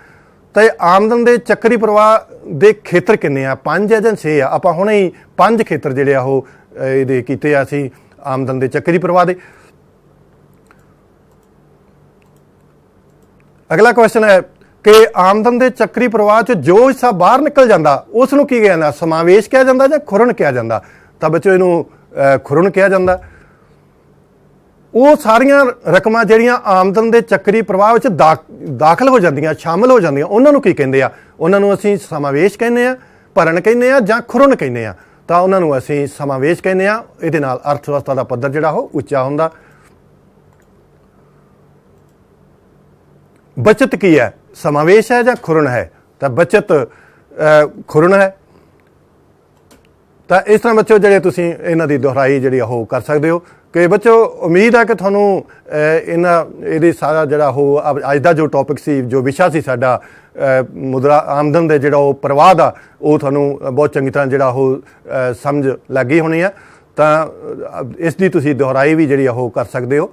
ਤਾਂ ਇਹ ਆਮਦਨ ਦੇ ਚੱਕਰੀ ਪ੍ਰਵਾਹ ਦੇ ਖੇਤਰ ਕਿੰਨੇ ਆ, 5 ਜਾਂ 6 ਆ। ਆਪਾਂ ਹੁਣੇ ਹੀ 5 ਖੇਤਰ ਜਿਹੜੇ ਆ ਉਹ ਇਹਦੇ ਕੀਤੇ ਆ ਅਸੀਂ ਆਮਦਨ ਦੇ ਚੱਕਰੀ ਪ੍ਰਵਾਹ ਦੇ। ਅਗਲਾ ਕੁਐਸਚਨ ਹੈ ਕਿ ਆਮਦਨ ਦੇ ਚੱਕਰੀ ਪ੍ਰਵਾਹ 'ਚ ਜੋ ਹਿੱਸਾ ਬਾਹਰ ਨਿਕਲ ਜਾਂਦਾ ਉਸ ਨੂੰ ਕੀ ਕਿਹਾ ਜਾਂਦਾ, ਸਮਾਵੇਸ਼ ਕਿਹਾ ਜਾਂਦਾ ਜਾਂ ਖੁਰਨ ਕਿਹਾ ਜਾਂਦਾ। ਤਾਂ ਬੱਚੋ ਇਹਨੂੰ ਖੁਰਨ ਕਿਹਾ ਜਾਂਦਾ। ਉਹ ਸਾਰੀਆਂ ਰਕਮਾਂ ਜਿਹੜੀਆਂ ਆਮਦਨ ਦੇ ਚੱਕਰੀ ਪ੍ਰਵਾਹ ਵਿੱਚ ਦਾਖਲ ਹੋ ਜਾਂਦੀਆਂ, ਸ਼ਾਮਲ ਹੋ ਜਾਂਦੀਆਂ, ਉਹਨਾਂ ਨੂੰ ਕੀ ਕਹਿੰਦੇ ਆ? ਉਹਨਾਂ ਨੂੰ ਅਸੀਂ ਸਮਾਵੇਸ਼ ਕਹਿੰਦੇ ਆ, ਭਰਨ ਕਹਿੰਦੇ ਆ ਜਾਂ ਖੁਰਨ ਕਹਿੰਦੇ ਆ। ਤਾਂ ਉਹਨਾਂ ਨੂੰ ਅਸੀਂ ਸਮਾਵੇਸ਼ ਕਹਿੰਦੇ ਆ। ਇਹਦੇ ਨਾਲ ਅਰਥ ਵਿਵਸਥਾ ਦਾ ਪੱਧਰ ਜਿਹੜਾ ਉਹ ਉੱਚਾ ਹੁੰਦਾ। ਬਚਤ ਕੀ ਹੈ, ਸਮਾਵੇਸ਼ ਹੈ ਜਾਂ ਖੁਰਨ ਹੈ? ਤਾਂ ਬਚਤ ਖੁਰਨ ਹੈ। ਤਾਂ ਇਸ ਤਰ੍ਹਾਂ ਬੱਚੋ ਜਿਹੜੇ ਤੁਸੀਂ ਇਹਨਾਂ ਦੀ ਦੁਹਰਾਈ ਜਿਹੜੀ ਉਹ ਕਰ ਸਕਦੇ ਹੋ। ਕਿ ਬੱਚੋ ਉਮੀਦ ਹੈ ਕਿ ਤੁਹਾਨੂੰ ਇਹਦੀ ਸਾਰਾ ਜਿਹੜਾ ਉਹ ਅੱਜ ਦਾ ਜੋ ਟੌਪਿਕ ਸੀ, ਜੋ ਵਿਸ਼ਾ ਸੀ ਸਾਡਾ ਮੁਦਰਾ ਆਮਦਨ ਦੇ ਜਿਹੜਾ ਉਹ ਪ੍ਰਵਾਹ ਦਾ, ਉਹ ਤੁਹਾਨੂੰ ਬਹੁਤ ਚੰਗੀ ਤਰ੍ਹਾਂ ਜਿਹੜਾ ਉਹ ਸਮਝ ਲੱਗ ਗਈ ਹੋਣੀ ਆ। ਤਾਂ ਇਸ ਦੀ ਤੁਸੀਂ ਦੁਹਰਾਈ ਵੀ ਜਿਹੜੀ ਉਹ ਕਰ ਸਕਦੇ ਹੋ।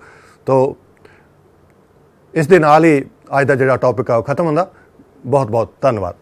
ਤੋ ਇਸ ਦੇ ਨਾਲ ਹੀ ਅੱਜ ਦਾ ਜਿਹੜਾ ਟੌਪਿਕ ਆ ਉਹ ਖਤਮ ਹੁੰਦਾ। ਬਹੁਤ ਬਹੁਤ ਧੰਨਵਾਦ।